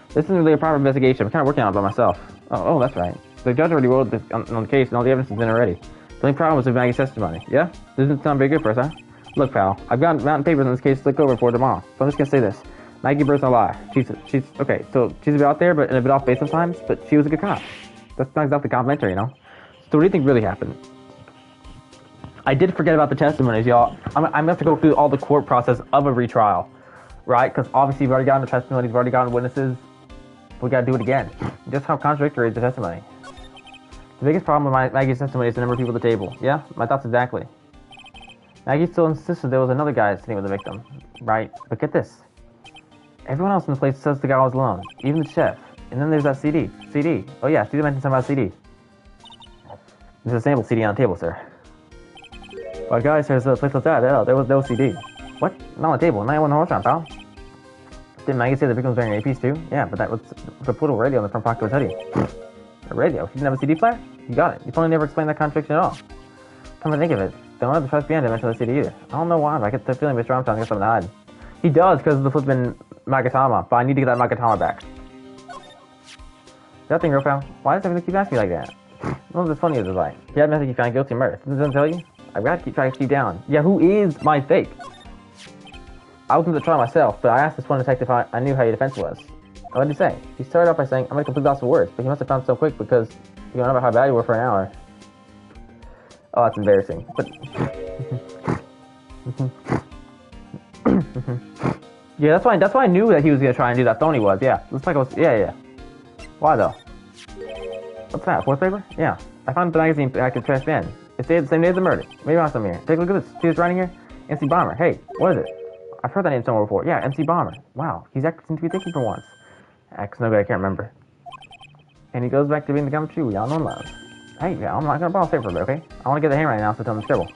This isn't really a proper investigation. I'm kind of working on it by myself. Oh, that's right. The judge already wrote this on the case, and all the evidence is in already. The only problem was with Maggie's testimony. Yeah? Doesn't sound very good for us, huh? Look, pal, I've got mountain papers on this case to look over for tomorrow, so I'm just gonna say this. Maggie Bird's a lie. She's okay, so she's a bit out there, but and a bit off base sometimes, but she was a good cop. That's not exactly complimentary, you know? So what do you think really happened? I did forget about the testimonies, y'all. I'm gonna have to go through all the court process of a retrial, right? Because obviously we've already gotten the testimonies, we've already gotten witnesses. We gotta do it again. Just how contradictory is the testimony? The biggest problem with Maggie's testimony is the number of people at the table. Yeah, my thoughts exactly. Maggie still insisted there was another guy sitting with the victim, right? But get this. Everyone else in the place says the guy was alone, even the chef. And then there's that CD. Oh yeah, she mentioned something about CD. There's a sample CD on the table, sir. Well, guys, there's a place like that. Yeah, there was no CD. What? Not on the table. 911 horse round, pal. Didn't Maggie say the victim was wearing an earpiece too? Yeah, but that was the portable radio on the front pocket of his hoodie. A radio? He didn't have a CD player? You got it. You probably never explained that contradiction at all. Come to think of it, don't have the trust behind to mention the CD either. I don't know why, but I get the feeling Mr. Armstrong got something to hide. He does because of the flippin' Magatama, but I need to get that Magatama back. Nothing, real pal. Why does everyone keep asking me like that? Well, what's funny is like, he had a message he found guilty of murder. Doesn't tell you? I've got to try to keep down. Yeah, who is my fake? I was going to try myself, but I asked this one detective if I knew how your defense was. What did he say? He started off by saying, I'm a complete loss of words, but he must have found so quick because you don't know about how bad you were for an hour. Oh, that's embarrassing. But yeah, that's why I knew that he was gonna try and do that. Tony was, yeah. Looks like it was, yeah. Why though? What's that? Fourth paper? Yeah. I found the magazine back at the trash bin. It stated the same day as the murder. Maybe on some here. Take a look at this. See what's writing here? MC Bomber. Hey, what is it? I've heard that name somewhere before. Yeah, MC Bomber. Wow, he's actually seems to be thinking for once. Cause no good, I can't remember. And he goes back to being the gumshoe we all know and love. Hey, yeah, I'm not gonna borrow paper for a bit, okay? I wanna get the handwriting now so tell him the scribble.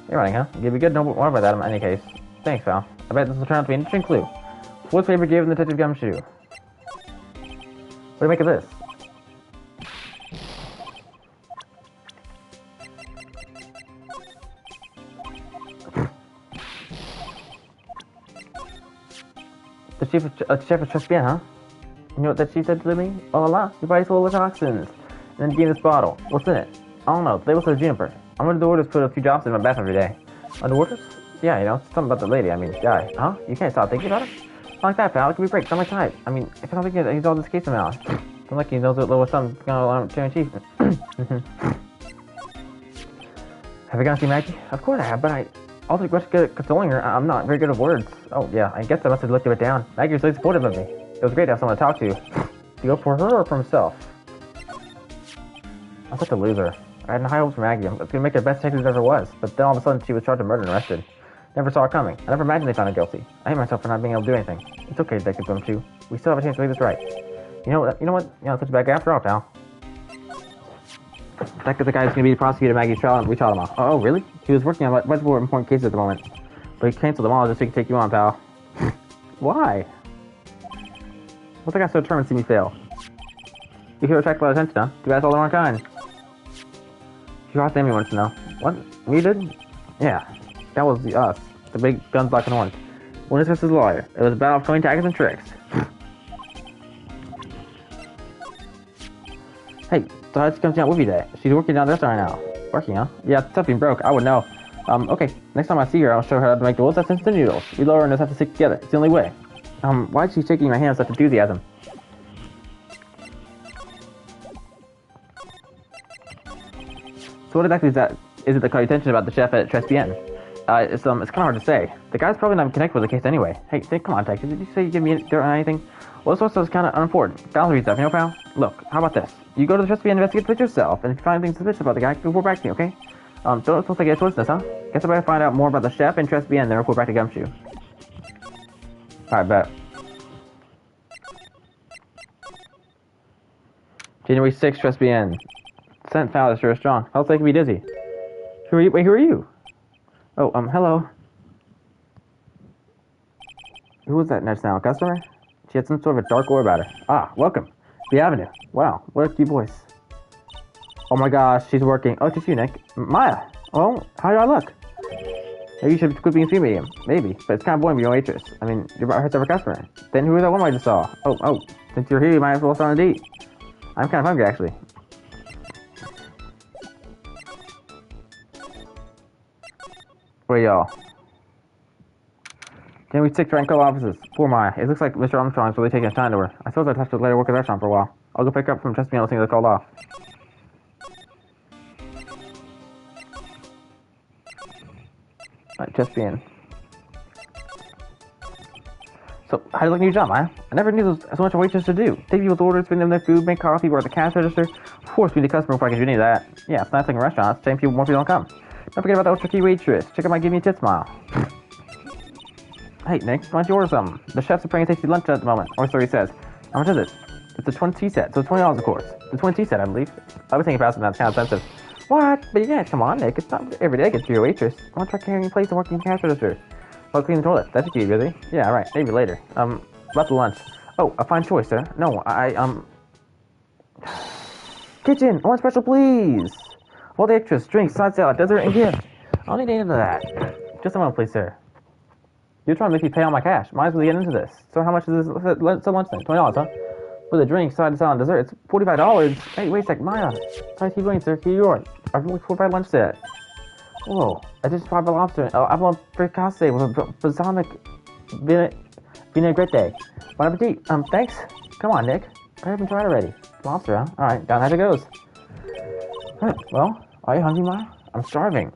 Handwriting, huh? Give you good, don't worry about that in any case. Thanks, pal. I bet this will turn out to be an interesting clue. What's paper gave the detective gumshoe? What do you make of this? The chef of Trust Bien, huh? You know what that she said to me? Oh la la, your body's full of toxins. And then give me this bottle. What's in it? I don't know. The label says juniper. I'm under the orders to put a few drops in my bath every day. Under orders? Yeah, you know, something about the lady. I mean, guy. Huh? You can't stop thinking about it? Not like that, pal. Give me a break. Don't my type. I mean, if I don't think he's all this case now. Don't like he knows what little something's going on with Chief. Have you gone to see Maggie? Of course I have, but I also much good at consoling her. I'm not very good at words. Oh, yeah, I guess I must have looked it down. Maggie was really supportive of me. It was great to have someone to talk to. To go for her or for himself? I'm such a loser. I had high hopes for Maggie. I was going to make her the best detective there ever was, but then all of a sudden she was charged with murder and arrested. Never saw it coming. I never imagined they found her guilty. I hate myself for not being able to do anything. It's okay, Detective Gumshoe. We still have a chance to make this right. You know what? Such a bad guy after all, pal. That the guy who's going to be the prosecutor of Maggie's trial, and we tried him off. Oh, really? He was working on much more important cases at the moment. But he canceled them all just so he could take you on, pal. Why? What's that guy so determined to see me fail? You here attract a lot of attention, huh? Too bad it's all the wrong kind. You asked Amy wants to know. What? We did? Yeah. That was us. The big guns black and orange. When this was his lawyer. It was a battle of coin tactics and tricks. Hey, so how'd she come out with you today? She's working down the restaurant right now. Working, huh? Yeah, it's tough being broke. I would know. Okay. Next time I see her, I'll show her how to make the world's best instant noodles. We lower and just have to stick together. It's the only way. Why is she shaking my hand with such enthusiasm? So what exactly is it that caught your attention about the chef at Tribulations? It's kind of hard to say. The guy's probably not connected with the case anyway. Hey, come on, Detective. Did you say you give me dirt on anything? Well, this also is kind of unimportant. Boundary stuff, pal? Look, how about this? You go to the Tribulations and investigate it yourself, and if you find anything suspicious about the guy, report back to me, okay? Don't supposed to get this, huh? Guess I better find out more about the chef and Tribulations and then report back to Gumshoe. Alright, bet. January 6th, Tribulations. Scent foul is sure strong. How's they can be dizzy? Who are you? Wait, who are you? Oh, hello. Who was that next now? A customer? She had some sort of a dark aura about her. Ah, welcome. The Avenue. Wow, what a cute voice. Oh my gosh, she's working. Oh, it's just you, Nick. Maya. Oh, how do I look? Maybe you should quit being a medium. Maybe, but it's kind of boring being a waitress. I mean, you're about her customer. Then who was that woman I just saw? Oh, since you're here, you might as well start on a date. I'm kind of hungry, actually. Wait, y'all. Can we stick to rank offices? Poor Maya. It looks like Mr. Armstrong's really taking his time to her. I suppose I'd have to let her work at the restaurant for a while. I'll go pick up from Chesapeake and things that called off. Alright, Chesapeake. So, how do you like your new job, Maya? I never knew there was so much a waitress to do. Take people's orders, bring them their food, make coffee, work at the cash register. Of course, be the customer before I can do any of that. Yeah, it's nice like a restaurant. Same people, more people don't come. Don't forget about the ultra key waitress. Check out my Give Me a Tit smile. Hey, Nick, why don't you order something? The chef's preparing a tasty lunch at the moment, or so he says. How much is it? It's a 20 set, so it's $20 of course. The 20 set, I believe. I was thinking faster than that's kind of expensive. What? But yeah, come on, Nick. It's not every day I get to be a waitress. I want to try carrying plates and working cash register. I'll clean the toilet. That's your key, really? Yeah, right. Maybe later. About the lunch. Oh, a fine choice, sir. No, Kitchen! I want special, please! All the extras, drinks, side salad, dessert, and gift. I don't need any of that. Just a moment, please, sir. You're trying to make me pay all my cash. Might as well get into this. So how much is this? It's a lunch thing. $20, huh? For the drink, side salad, and dessert, it's $45. Hey, wait a sec, Maya. Sorry, keep going, sir. Here you are. I've only $45 lunch set. Whoa, I just tried my lobster. I want fricassee with a balsamic vinaigrette. Bon appetit. Thanks. Come on, Nick. I haven't tried already. Lobster, huh? Alright, down as it goes. Alright, well, are you hungry, Maya? I'm starving.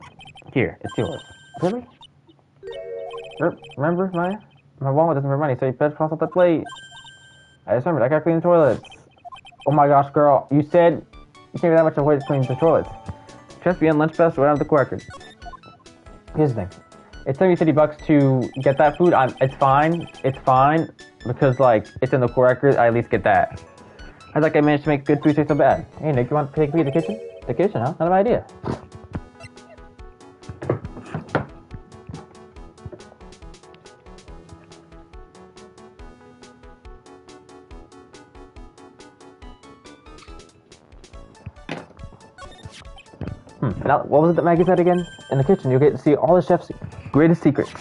Here, it's yours. Really? Remember, Maya? My wallet doesn't have money, so you better cross off the plate. I just remembered, I gotta clean the toilets. Oh my gosh, girl, you said you can't be that much of a way to clean the toilets. Just be on lunch best right out of the record. Here's the thing. It's $50 to get that food. It's fine, because, like, it's in the core record, I at least get that. I like I managed to make good food taste so bad. Hey, Nick, you want to take a peek at the kitchen? The kitchen, huh? Not a bad idea. Now, what was it that Maggie said again? In the kitchen, you'll get to see all the chef's greatest secrets.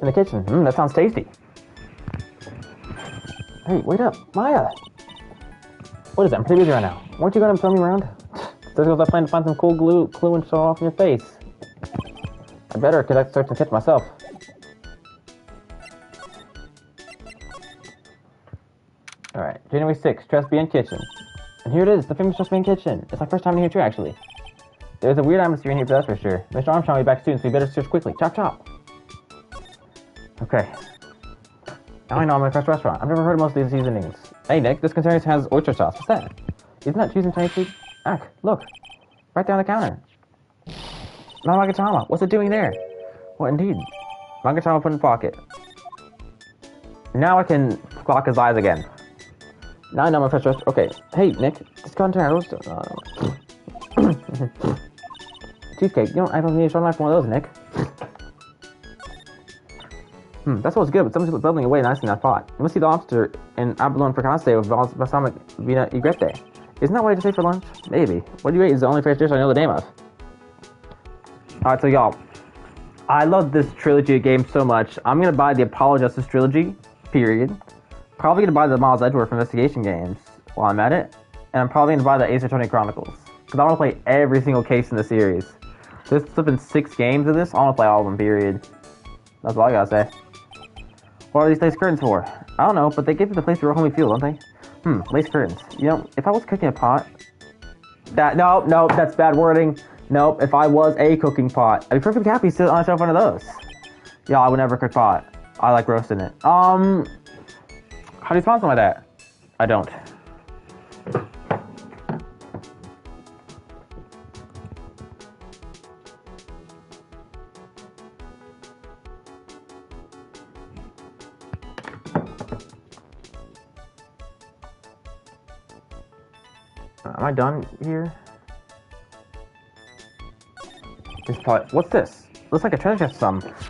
In the kitchen. That sounds tasty. Hey, wait up. Maya! What is that? I'm pretty busy right now. Weren't you going to throw me around? Just because I plan to find some cool glue and show off in your face. I better, because I have to search and catch myself. Alright, January 6th, Trust Kitchen. And here it is, the famous Trust Kitchen. It's my first time in here too, actually. There's a weird atmosphere in here, that's for sure. Mr. Armstrong will be back soon, so we better search quickly. Chop, chop. Okay. Now I know I'm my first restaurant. I've never heard of most of these seasonings. Hey, Nick, this container has oyster sauce. What's that? Isn't that cheese and Chinese food? Ack, look. Right there on the counter. Magatama, what's it doing there? What indeed? Magatama put in pocket. Now I can clock his eyes again. Now I know my first restaurant. Okay. Hey, Nick, this container roast. Cheesecake. You don't. I don't need a short knife for one of those, Nick. That smells good, but something's bubbling away nicely in that pot. You must see the lobster and abalone fricassee with balsamic vinaigrette. Isn't that what I just ate for lunch? Maybe. What do you eat is the only French dish I know the name of. Alright, so y'all, I love this trilogy of games so much. I'm gonna buy the Apollo Justice trilogy, period. Probably gonna buy the Miles Edgeworth investigation games while I'm at it. And I'm probably gonna buy the Ace Attorney Chronicles. Because I wanna play every single case in the series. There's flipping 6 games of this, I wanna play all of them, period. That's all I gotta say. What are these lace curtains for? I don't know, but they give you the place where homey feel, don't they? Lace curtains. You know, if I was cooking a pot... No, that's bad wording. Nope, if I was a cooking pot, I'd be perfectly happy to sit on a shelf one of those. Yeah, I would never cook pot. I like roasting it. How do you spell something like that? I don't. Am I done here? This pot. What's this? Looks like a treasure chest.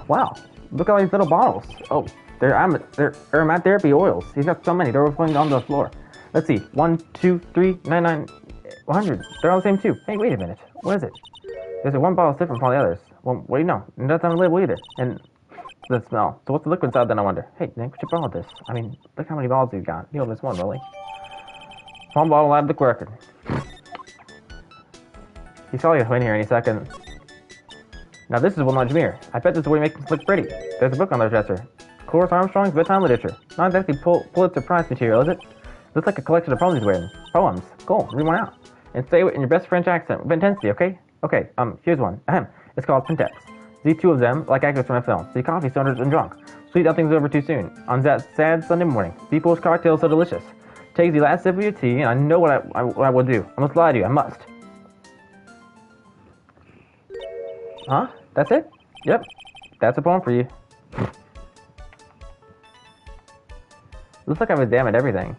Wow. Look at all these little bottles. Oh, they're aromatherapy oils. He's got so many. They're overflowing on the floor. Let's see. 1, 2, 3, 9, 9, 100. They're all the same too. Hey, wait a minute. What is it? There's one bottle different from all the others. Well, what do you know? It doesn't have a label either. And the smell. So what's the liquid inside then, I wonder? Hey, Nick, what's your bottle of this? I mean, look how many bottles you've got. You open this one, really. One bottle lab the record. He's probably gonna win here any second. Now this is one large mirror. I bet this is the way to make this look pretty. There's a book on the dresser. Cloris Armstrong's Bedtime Literature. Not exactly Pulitzer Prize material, is it? Looks like a collection of poems he's written. Poems. Cool. Read one out. And say it in your best French accent with intensity, okay? Okay, here's one. Ahem. It's called Printex. See 2 of them, like actors from a film. See coffee, stoners, and drunk. Sweet nothing's over too soon. On that sad Sunday morning. See Fool's cocktail so delicious. Take the last sip of your tea, and I know what I will do. I must lie to you. I must. Huh? That's it? Yep. That's a poem for you. Looks like I've examined everything.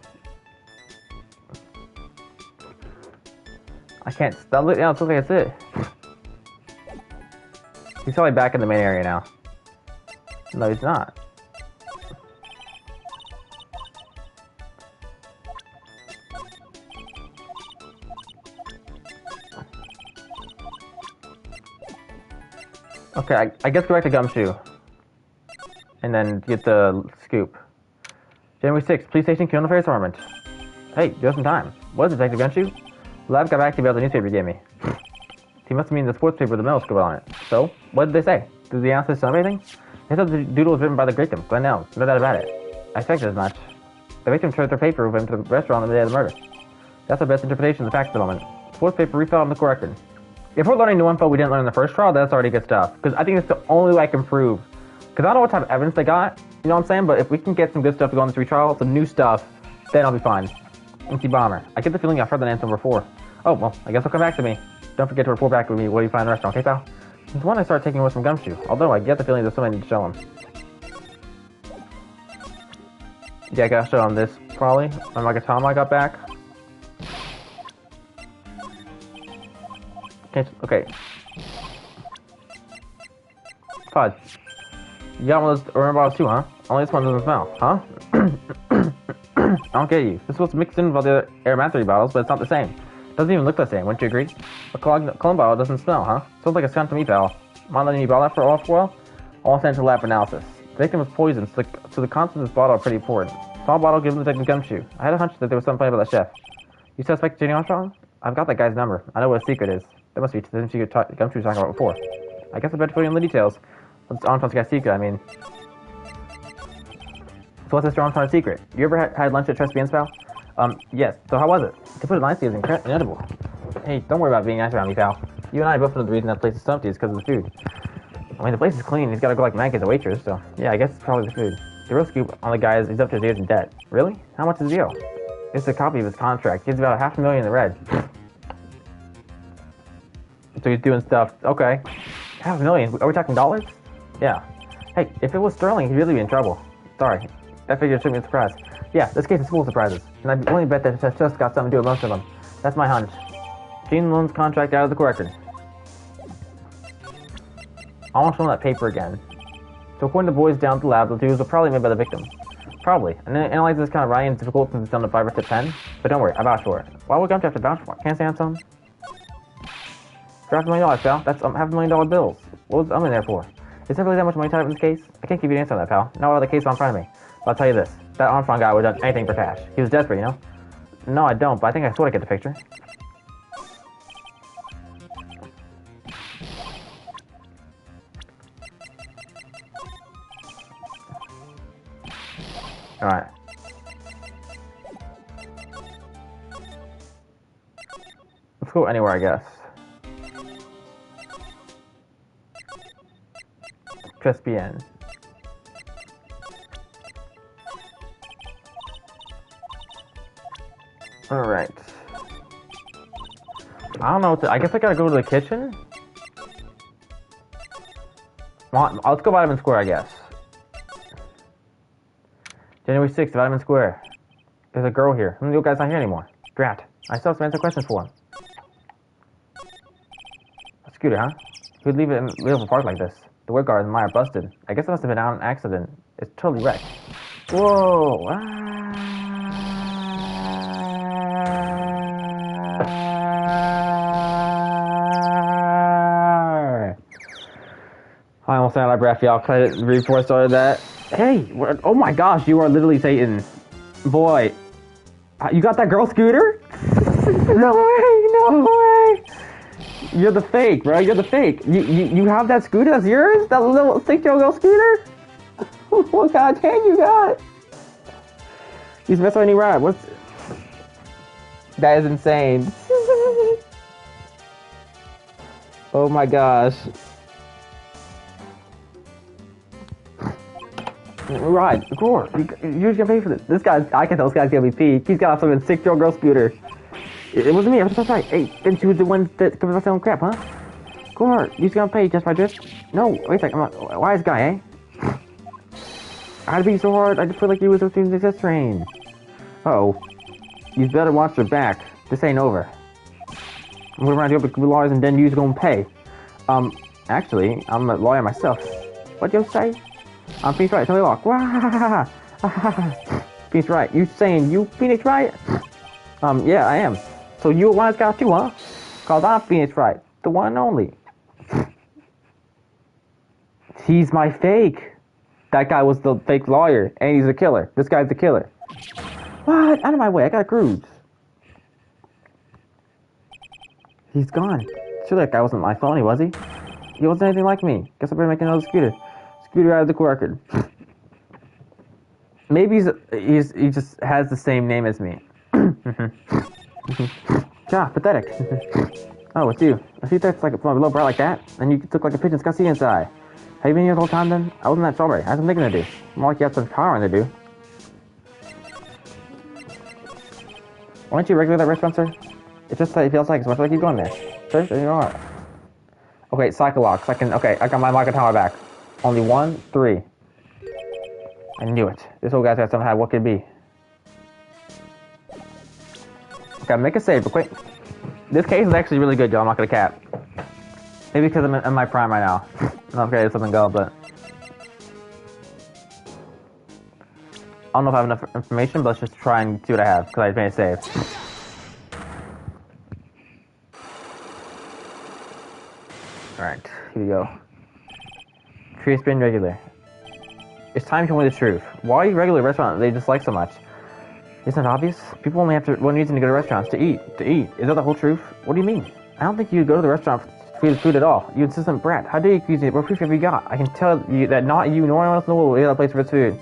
I can't stop it. Yeah, it looks like that's it. He's probably back in the main area now. No, he's not. Okay, I guess go back to Gumshoe. And then get the scoop. January 6th, police station, criminal affairs department. Hey, just in time. What is it, Detective Gumshoe? The lab got back to me about the newspaper you gave me. He must mean the sports paper with the medal scribble on it. So, what did they say? Did the analysis show anything? They said the doodle was written by the victim, Glenn, no doubt about it. I expected as much. The victim shared their paper with him to the restaurant on the day of the murder. That's our best interpretation of the facts at the moment. Sports paper refilled on the court record. If we're learning new info we didn't learn in the first trial, that's already good stuff. Because I think it's the only way I can prove. Because I don't know what type of evidence they got, you know what I'm saying? But if we can get some good stuff to go on this retrial, some new stuff, then I'll be fine. MC Bomber. I get the feeling I've heard that answer before. Oh, well, I guess he'll come back to me. Don't forget to report back with me what you find in the restaurant, okay, pal? Since when I started taking notes from Gumshoe, although I get the feeling there's something to show him. Yeah, I gotta show him this, probably. When Magatama I got back. Okay. Fudge. You got one of those orange bottles too, huh? Only this one doesn't smell, huh? I don't get you. This was mixed in with the aromatherapy bottles, but it's not the same. Doesn't even look the same, wouldn't you agree? A cologne bottle doesn't smell, huh? Sounds like a skunk to me, pal. Mind letting you bottle that for a while? All sent to the lab for analysis. The victim was poisoned, so the contents of this bottle are pretty important. Small bottle given to Detective Gumshoe. I had a hunch that there was something funny about that chef. You suspect Jenny Armstrong? I've got that guy's number. I know what his secret is. That must be the secret Gumshoe was talking about before. I guess I better put in the details. What's Armstrong's guy's secret, I mean. So what's this Strong secret? You ever had lunch at Tribulations, pal? Yes. So how was it? To put it nicely, it's inedible. Hey, don't worry about being nice around me, pal. You and I both know the reason that place is stumpy is because of the food. I mean, the place is clean. He's got to go like Mank as a waitress, so yeah, I guess it's probably the food. The real scoop on the guy is he's up to his ears in debt. Really? How much is the deal? It's a copy of his contract. He's about $500,000 in the red. So he's doing stuff. Okay. $500,000? Are we talking dollars? Yeah. Hey, if it was sterling, he'd really be in trouble. Sorry. That figure shouldn't be a surprise. Yeah, this case is full of surprises. And I only bet that it's just got something to do with most of them. That's my hunch. Gene loans contract out of the record. I want to show him that paper again. So according to boys down at the lab, the tools were probably made by the victim. Probably. And then analyze this kind of writing is difficult since it's done to 5 or 10. But don't worry, I vouch for it. Why would Gump have to vouch for it? Can't say on something? For $500,000, pal. That's $500,000 bills. What was in there for? Is there really that much money tied up in this case? I can't give you an answer on that, pal. Not all the case in front of me. But I'll tell you this. That Armstrong guy would have done anything for cash. He was desperate, you know? No, I don't, but I think I sort of get the picture. Alright. Let's go anywhere, I guess. Just be in. Alright. I don't know what to, I guess I gotta go to the kitchen? Well, let's go Vitamin Square, I guess. January 6th, Vitamin Square. There's a girl here. The old guy's not here anymore. Drat. I still have some answer questions for him. A scooter, huh? Who'd leave it in a beautiful park like this? The wood guard and mine are busted. I guess it must have been out in an accident. It's totally wrecked. Whoa! I almost ran out of breath, y'all. Credit before I started that. Hey! Oh my gosh, you are literally Satan. Boy. You got that girl scooter? No way! No way! You're the fake, bro. You're the fake. You have that scooter? That's yours? That little 6-year-old girl scooter? What kind of chain you got? He's messing with any ride. What's... That is insane. Oh my gosh. Right, of course. You're just gonna pay for this. This guy's... I can tell this guy's gonna be peaked. He's got some 6-year-old girl scooter. It wasn't me. That's right. Hey, then she was the one that comes up selling crap, huh? Court, you just gonna pay just by this? No, wait a second. Wise guy, eh? I'd be so hard. I just feel like you was a student success train. Uh-oh. You better watch your back. This ain't over. I'm gonna round you up with lawyers and then you's gonna pay. Actually, I'm a lawyer myself. What'd you say? I'm Phoenix Wright. Tell me walk. Phoenix Wright. You saying you Phoenix Wright? Yeah, I am. So you a wise guy too, huh? Cause I'm Phoenix Wright, the one and only. He's my fake. That guy was the fake lawyer, and he's the killer. This guy's the killer. What? Out of my way, I gotta cruise. He's gone. Sure, that guy wasn't my phony, was he? He wasn't anything like me. Guess I better make another scooter. Scooter out of the record. Maybe he just has the same name as me. Ja, pathetic. Oh, it's you. I see that's like a little bright like that, and you look like a pigeon's got sea inside. Have you been here the whole time then? I wasn't that strawberry. I had some thinking to do. More like you have some powering to do. Why don't you regular that restaurant, sir? It just it feels like it's much like you going there. Sir, there you are. Okay, Psycholox. I got my Michael Tower back. Only 1, 3. I knew it. This old guy's got something to have. What could it be? Okay, make a save, but quick. This case is actually really good, y'all. I'm not gonna cap. Maybe because I'm in my prime right now. I'm not gonna let something go, but I don't know if I have enough information, but let's just try and see what I have, because I made a save. Alright, here we go. Tree spin regular. It's time to tell me the truth. Why are you regular restaurant they dislike so much? Isn't it obvious? People only have one reason to go to restaurants, to eat. To eat. Is that the whole truth? What do you mean? I don't think you'd go to the restaurant for the food at all. You insistent brat. How dare you accuse me? What proof have you got? I can tell you that not you nor anyone else in the world will eat that place for its food.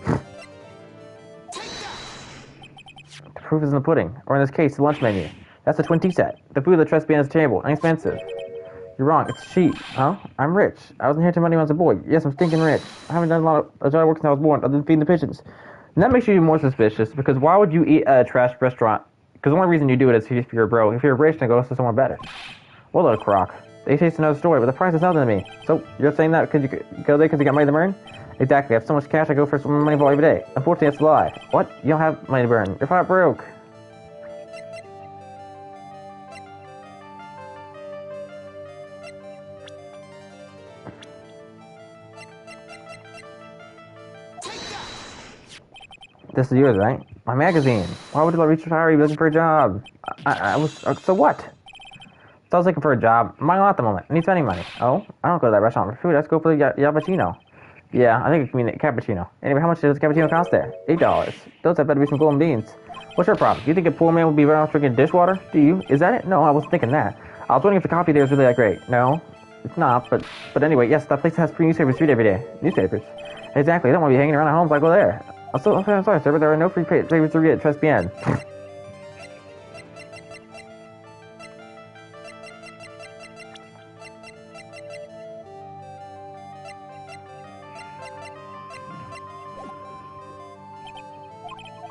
proof is in the pudding, or in this case, the lunch menu. That's a twin tea set. The food that trusts behind this table, inexpensive. You're wrong. It's cheap. Huh? I'm rich. I was inheriting money when I was a boy. Yes, I'm stinking rich. I haven't done a lot of work since I was born, other than feeding the pigeons. And that makes you even more suspicious, because why would you eat at a trash restaurant? Because the only reason you do it is if you're broke. If you're rich, then go to somewhere better. What a crock. They chased another story, but the price is nothing to me. So, you're saying that because you go there because you got money to burn? Exactly. I have so much cash, I go for some money every day. Unfortunately, that's a lie. What? You don't have money to burn. You're flat broke. This is yours, right? My magazine. Why would you reach retire? You looking for a job? I was. So what? So I was looking for a job. I'm not at the moment. I need spending money. Oh, I don't go to that restaurant for food. Let's go for the Yappuccino. Yeah, I think it means cappuccino. Anyway, how much does a cappuccino cost there? $8. Those have better be some golden beans. What's your problem? Do you think a poor man would be better off drinking dishwater? Do you? Is that it? No, I wasn't thinking that. I was wondering if the coffee there is really that great. No, it's not. But anyway, yes, that place has free newspapers street every day. Newspapers. Exactly. I don't want to be hanging around at home, so I go there. I'm sorry, sir, but there are no free papers to read at Tribulations.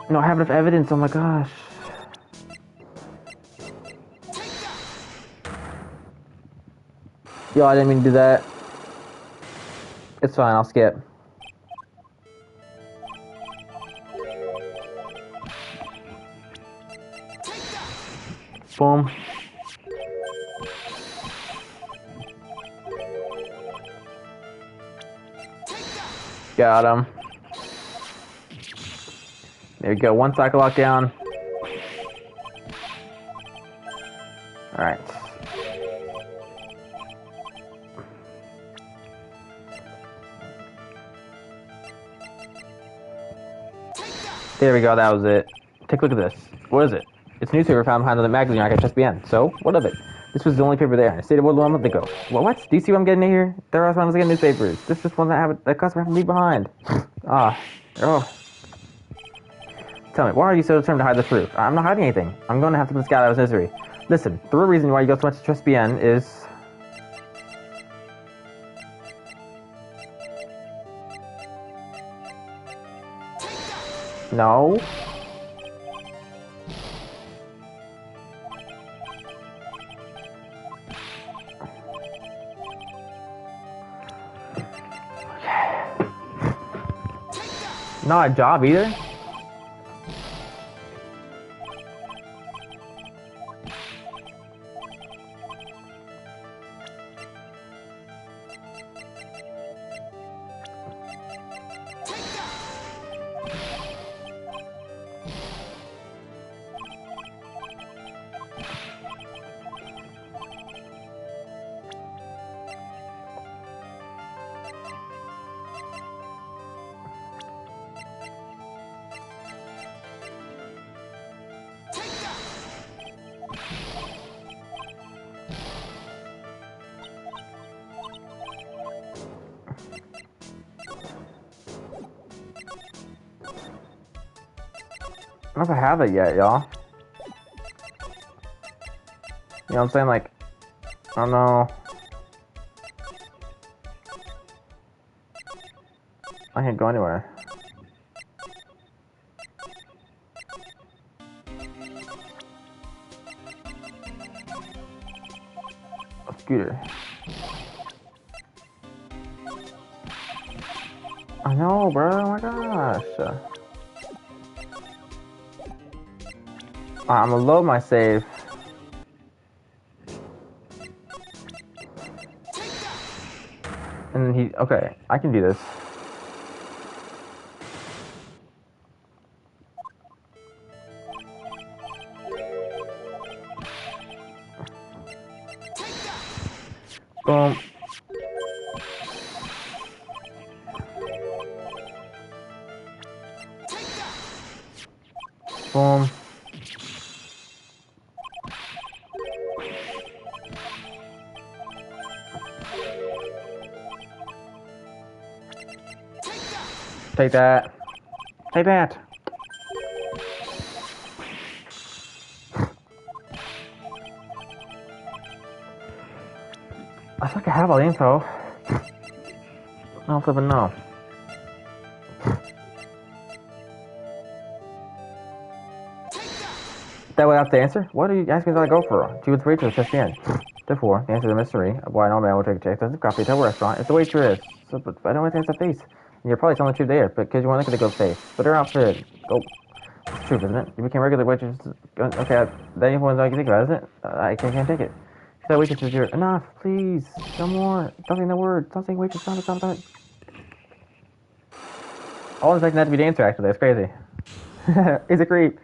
No, I have enough evidence. Oh my gosh. Yo, I didn't mean to do that. It's fine, I'll skip. Boom. Got him. There we go, one cycle lockdown. Alright. There we go, that was it. Take a look at this. What is it? It's a newspaper found behind the magazine rack at just BN. So, what of it? This was the only paper there. I stayed aboard a month ago. What? Do you see what I'm getting at here? There are ones getting newspapers. This is just one that customer had to leave behind. Oh. Tell me, why are you so determined to hide the truth? I'm not hiding anything. I'm going to have to put this guy out of his misery. Listen, the real reason why you go so much to trust BN is... No. Not a job either. I don't know if I have it yet, y'all. You know what I'm saying? Like, I don't know. I can't go anywhere. A scooter. I know, bro. Oh my gosh. I'm gonna load my save. And then okay, I can do this. Boom. Boom. Take that. Take that. I feel like I have all the info. I don't flipping know. That would have to answer? What are you asking that I go for? She was waitress at the end. Therefore, the answer to the mystery of why no man will take a check doesn't coffee to a restaurant is the waitress. So, but I don't think it's a face. And you're probably telling the truth there, because you want to look at the girl's face. But her outfit. Oh. It's true, isn't it? You became regular waitress. Okay, that one's all you think about, isn't it? I can't take it. She said waitress is your. Enough, please. No more. Don't say the word. Don't say waitress. Stop. I was expecting that to be the answer, actually. That's crazy. He's a creep.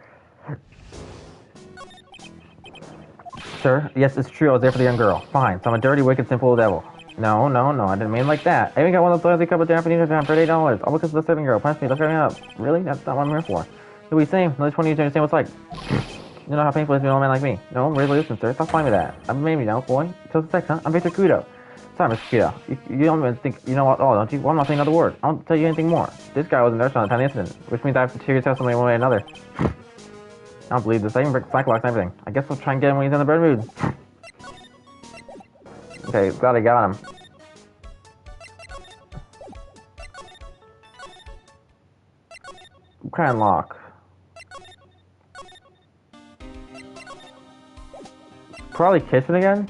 Sir, yes, it's true. I was there for the young girl. Fine. So I'm a dirty, wicked, simple devil. No. I didn't mean like that. I even got one of those lousy cup of Japanese restaurant for $8. All because of the serving girl. Punch me. Let's me up. Really? That's not what I'm here for. Do we same? Another 20 years to understand what it's like. You know how painful it is to be an old man like me. No, really listen, sir. Stop playing with that. I'm maybe now, boy. Tell the sex, huh? I'm Victor Kudo. Sorry, Mr. Kudo. You don't even think you know what all, don't you? Well, I'm not saying another word. I don't tell you anything more. This guy was in the restaurant at the time of the incident, which means I have to tear testimony one way or another. I don't believe this. I even break cycle locks and everything. I guess we'll try and get him when he's in the bird mood. Okay, glad I got him. Cry and lock. Probably kissing again?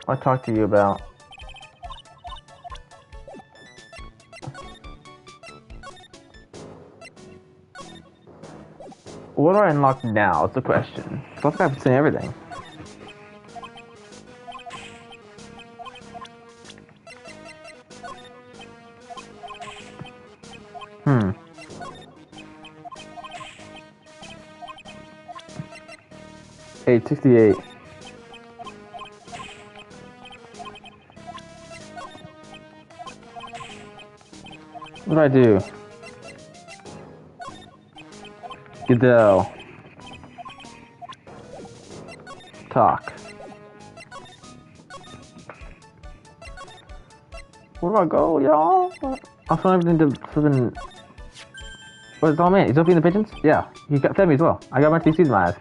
I'll talk to you about. What do I unlock now? It's the question. So I think I've seen everything. $8.68. What do I do? Goodell. Talk. Where do I go, y'all? I'll find everything to flippin'. What is all man? He's opening the pigeons? Yeah. He got fed me as well. I got my two seeds in my eyes.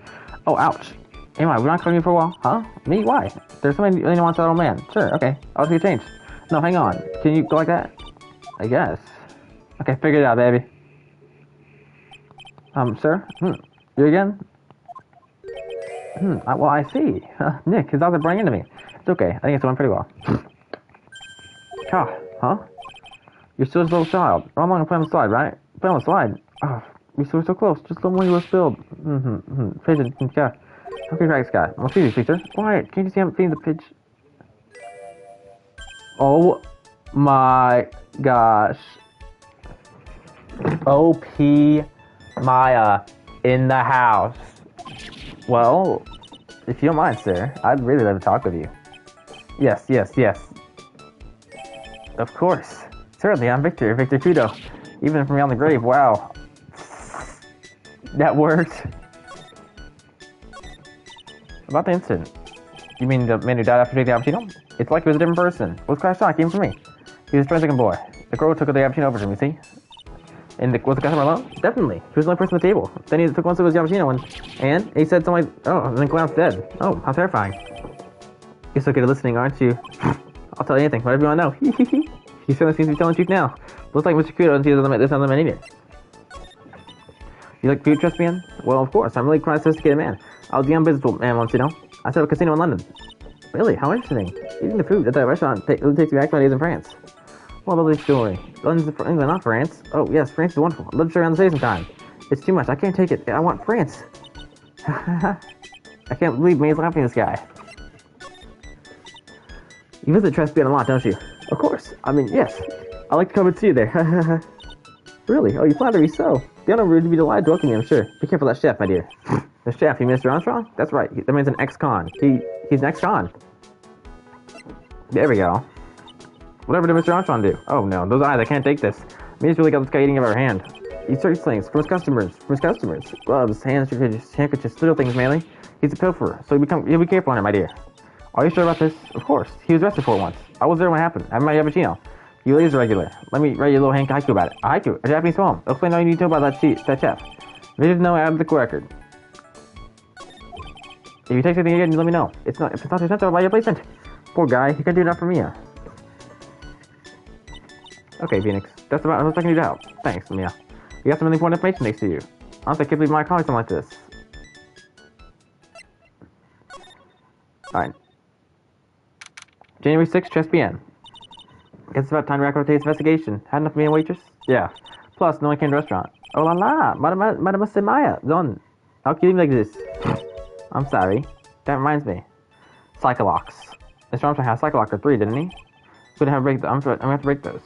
Oh, ouch. Am I? We're not calling you for a while? Huh? Me? Why? There's somebody who wants that old man. Sure, okay. I'll see you change. No, hang on. Can you go like that? I guess. Okay, figure it out, baby. Sir? You again? Well, I see. Nick, his eyes are burning into me. It's okay. I think it's going pretty well. Huh? You're still a little child. Run along and play on the slide, right? Play on the slide. Oh, we were so close. Just a little more you were spilled. Pigeon, yeah. Okay, Dragon Sky. Well, excuse me, Peter. Quiet. Can't you see I'm feeding the pigeon? Oh my gosh. OP Maya in the house. Well, if you don't mind, sir, I'd really love to talk with you. Yes. Of course. Certainly, I'm Victor Kudo. Even from beyond the grave, wow. That worked. About the incident. You mean the man who died after taking the cappuccino? It's like he was a different person. What's kind of shock even for me? He was a trans boy. The girl took the cappuccino over to me, see? And was the customer alone? Definitely. She was the only person at the table. Then he took one sip of his cappuccino and he said something like, oh, and then Clown's dead. Oh, how terrifying. You're so good at listening, aren't you? I'll tell you anything, whatever you want to know. He certainly seems to be telling the truth now. Looks like Mr. Kudo doesn't see this other man either. You like food, trust man? Well, of course. I'm really quite a sophisticated man. I was a young businessman once, you know. I set up a casino in London. Really? How interesting. Eating the food at that restaurant takes me back to my days in France. What a lovely story. London's England, not France. Oh, yes, France is wonderful. I'd love to show around the city sometime. It's too much. I can't take it. I want France. I can't believe May's laughing at this guy. You visit Trespian a lot, don't you? Of course. I mean, yes. I like to come and see you there. Really? Oh, you flatter me so. The owner would be delighted to welcome you, I'm sure. Be careful of that chef, my dear. The chef, you Mr. Armstrong? That's right. That man's an ex-con. He's an ex-con. There we go. Whatever did Mr. Armstrong do? Oh no, those eyes, I can't take this. May's really got this guy eating out of our hand. He search things from his customers. Gloves, handkerchiefs, little things mainly. He's a pilferer, so you'll be careful on it, my dear. Are you sure about this? Of course. He was arrested for it once. I was there when it happened. I had my cappuccino. You is regular. Let me write you a little haiku about it. A haiku, a Japanese poem. It'll explain all you need to know about that chef. There's no ethical record. If you take something again, you let me know. If it's not too expensive, I'll buy you a placement. Poor guy, he can't do enough for me. Okay, Phoenix. That's about what I can do to help. Thanks, Mia. You got some really important information next to you. Honestly, I can't believe my colleagues something like this. Alright. January 6th, 3 p.m. Guess it's about time to wrap up today's investigation. Had enough of being a waitress? Yeah. Plus, no one came to the restaurant. Oh la la! Mademoiselle Maya! Zon! How can you leave me like this? I'm sorry. That reminds me. Psycholox. Mr. Armstrong had Psycholox for 3, didn't he? I'm gonna have to break those.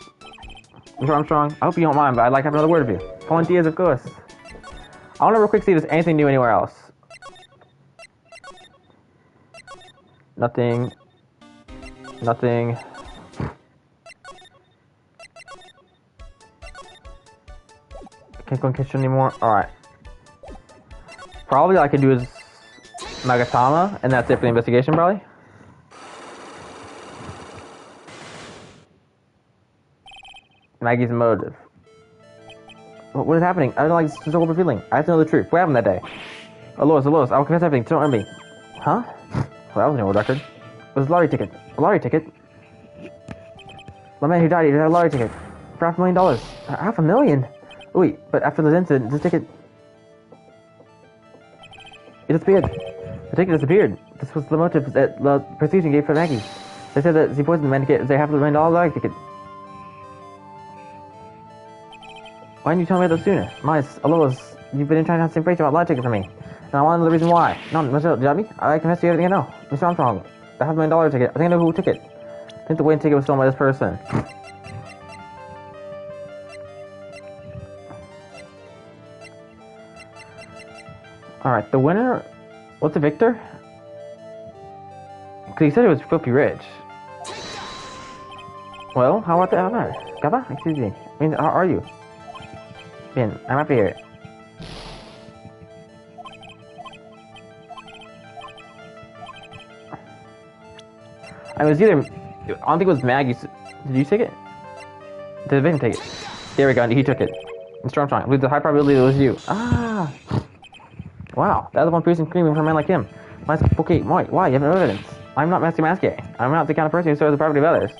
Mr. Armstrong, I hope you don't mind, but I'd like to have another word with you. Volunteers, of course. I want to real quick see if there's anything new anywhere else. Nothing. Nothing. Can't go in the kitchen anymore. Alright. Probably all I can do is Magatama, and that's it for the investigation, probably. Maggie's motive. What is happening? I don't like this horrible feeling. I have to know the truth. What happened that day? Oh, Lois, I'll confess everything. Don't hurt me. Huh? Well, that was an old record. It was a lottery ticket. A lottery ticket? The man who died, he had a lottery ticket. For $500,000. $500,000? Wait, but after this incident, this ticket... It disappeared. The ticket disappeared. This was the motive that the prosecution gave for Maggie. They said that she poisoned the man to get their $500,000 lottery ticket. Why didn't you tell me that sooner? Miles, Alois, you've been trying to have some information about lottery ticket for me. And I want to know the reason why. No, Michelle, did I confess to you everything I know. Mr. Armstrong, the $500,000 ticket. I think I know who took it. I think the wedding ticket was stolen by this person. Alright, the winner... What's the victor? Because he said he was filthy rich. Well, how about that? Gaba? Excuse me. I mean, how are you? Ben, I'm happy here. I was either... I don't think it was Maggie. Did you take it? Did the victim take it? There we go, he took it. Mr. Armstrong, I believe the high probability it was you. Ah! Wow, that was one person screaming for a man like him. Okay, why? You have no evidence. I'm not Master Masque. I'm not the kind of person who stores the property of others.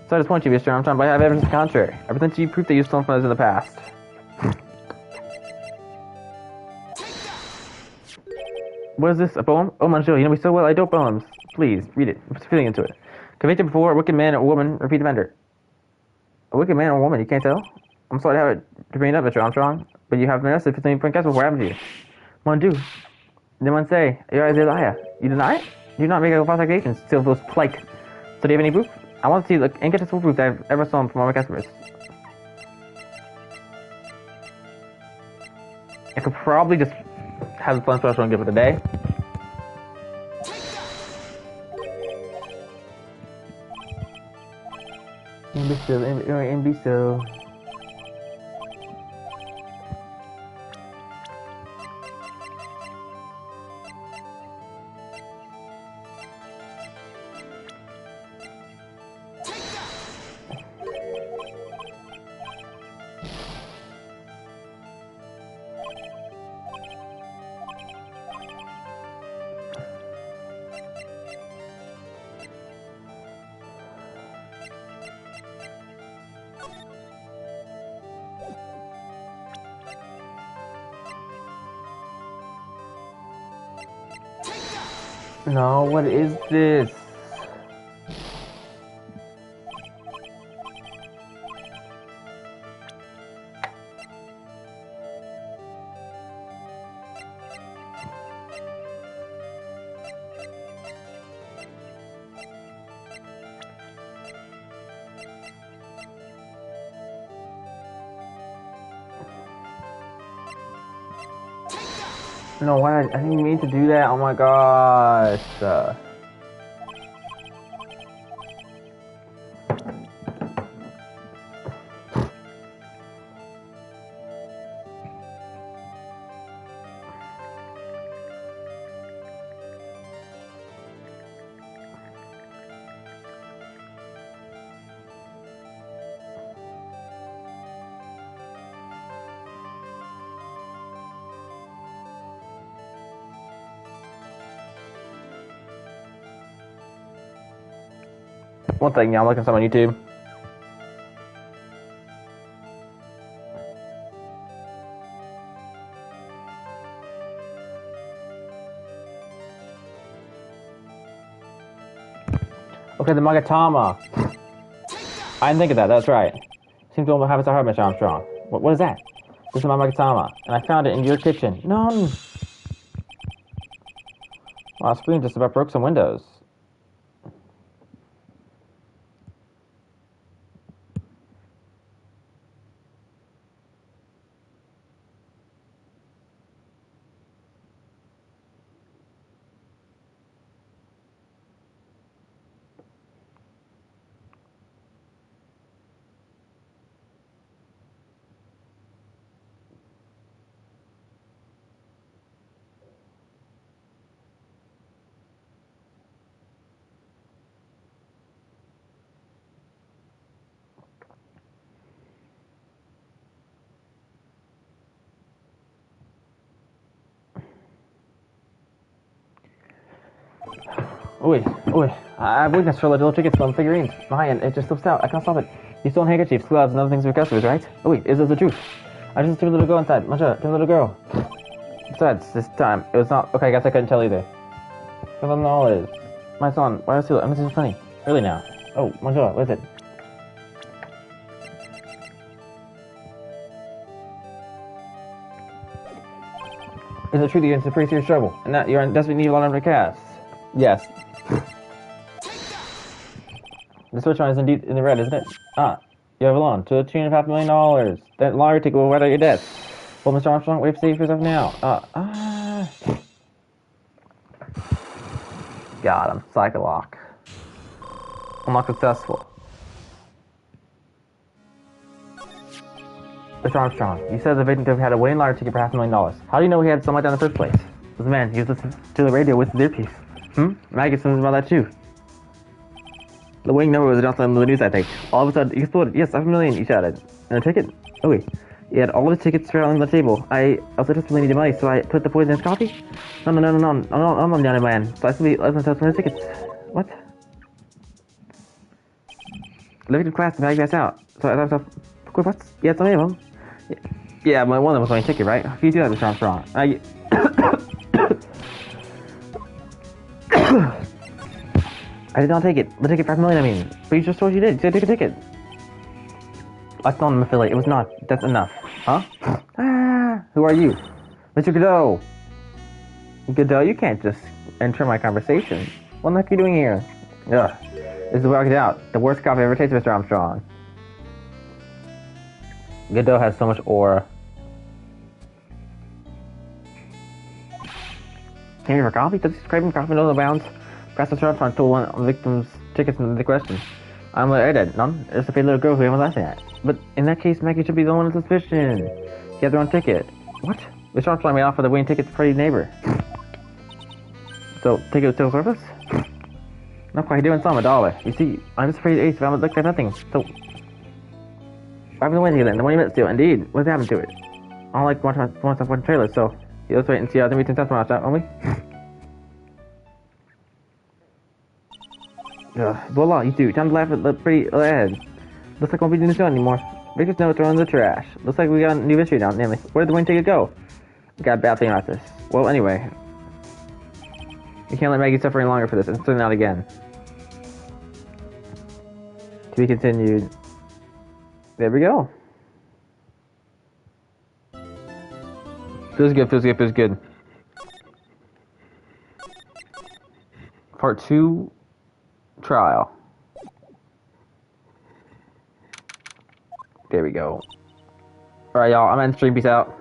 So I just point you, Mr. Armstrong, but I have evidence to the contrary. I present to you proof that you stole from others in the past. What is this, a poem? Oh, Monsieur, you know me so well, I do poems. Please, read it. I'm feeling into it. Convicted before, a wicked man or woman, repeat offender. A wicked man or woman, you can't tell? I'm sorry to have it to bring it up, Mr. Armstrong, but you have been arrested for something impossible. What happened to you? What do? Then one say, you're a liar. You deny it? You do not make a false accusations. Still those plike. So do you have any proof? I want to see the incontestable proof that I've ever stolen from all my customers. I could probably just have the fun special and give it a day. Imbecile. No, what is this? No, why? I didn't mean to do that. Oh my gosh. One thing, yeah, I'm looking some on YouTube. Okay, the Magatama. I didn't think of that. That's right. Seems to have its heart, Mr. Armstrong. What is that? This is my Magatama, and I found it in your kitchen. No. Wow, screen just about broke some windows. Oi. I have weakness for little tickets from figurines. My hand, it just slips out. I can't stop it. You stole handkerchiefs, gloves, and other things for customers, right? Is this the truth? I just threw a little girl inside. Masha, threw a little girl. Besides, this time, it was not... Okay, I guess I couldn't tell either. I don't know all it is. My son, why is he... I'm just funny. Really now. Oh, Masha, what is it? Is it true that you're in pretty serious trouble, and that you're in desperate need of a lot of casts? Yes. The switch on is indeed in the red, isn't it? You have a loan to $2.5 million. That lottery ticket will write out your debts. Well, Mr. Armstrong, we have to save yourself now. Got him. Cycle lock. Unlock successful. Mr. Armstrong, you said the victim had a winning lottery ticket for $500,000. How do you know he had something like that in the first place? This man, he was listening to the radio with his earpiece. Maggie said something about that too. The winning number was announced on the news, I think. All of a sudden, he exploded. Yes, $5 million, he shouted. And a ticket? Oh wait. He had all of his tickets spread on the table. I also desperately needed money, so I put the poison in his coffee? No, I'm not the only man. So I simply let myself spend his tickets. What? The victim class and Maggie passed out. So I thought myself, what? Yeah, so many of them. Yeah, one of them was my ticket, right? How do you do that, Mr. Armstrong? I did not take it. The ticket $5 million, I mean. But you just told you did. You said take a ticket. I still am affiliate. It was not. That's enough. Huh? Who are you? Mr. Godot. Godot, you can't just enter my conversation. What the heck are you doing here? Ugh. This is where I get out. The worst coffee I've ever tasted, Mr. Armstrong. Godot has so much aura. Came here for coffee? Does he craving coffee no bounds? Perhaps Mr. Armstrong told one of the victim's tickets in the question. I'm what I did. None. It's a fake little girl who I'm laughing at. But in that case, Maggie should be the one in suspicion. He had their own ticket. What? Mr. Armstrong made off with a winning ticket to pretty neighbor. So, ticket was still surface? Not quite. He didn't sell him $1. You see, I'm just afraid Ace found it looked like nothing. So, what happened to the winning ticket then? The one he meant to steal. Indeed. What happened to it? I don't like watching trailers, so let's wait and see how the meeting test out, won't we? Voila, you two. Time to laugh at the pretty lad. Looks like we won't be doing this show anymore. Victor's notes are in the trash. Looks like we got a new mystery now. Damn it. Where did the winning ticket go? I got a bad thing about this. Well, anyway. You can't let Maggie suffer any longer for this. It's certainly not again. To be continued. There we go. Feels good. Part 2. Trial. There we go. Alright, y'all. I'm ending the stream. Peace out.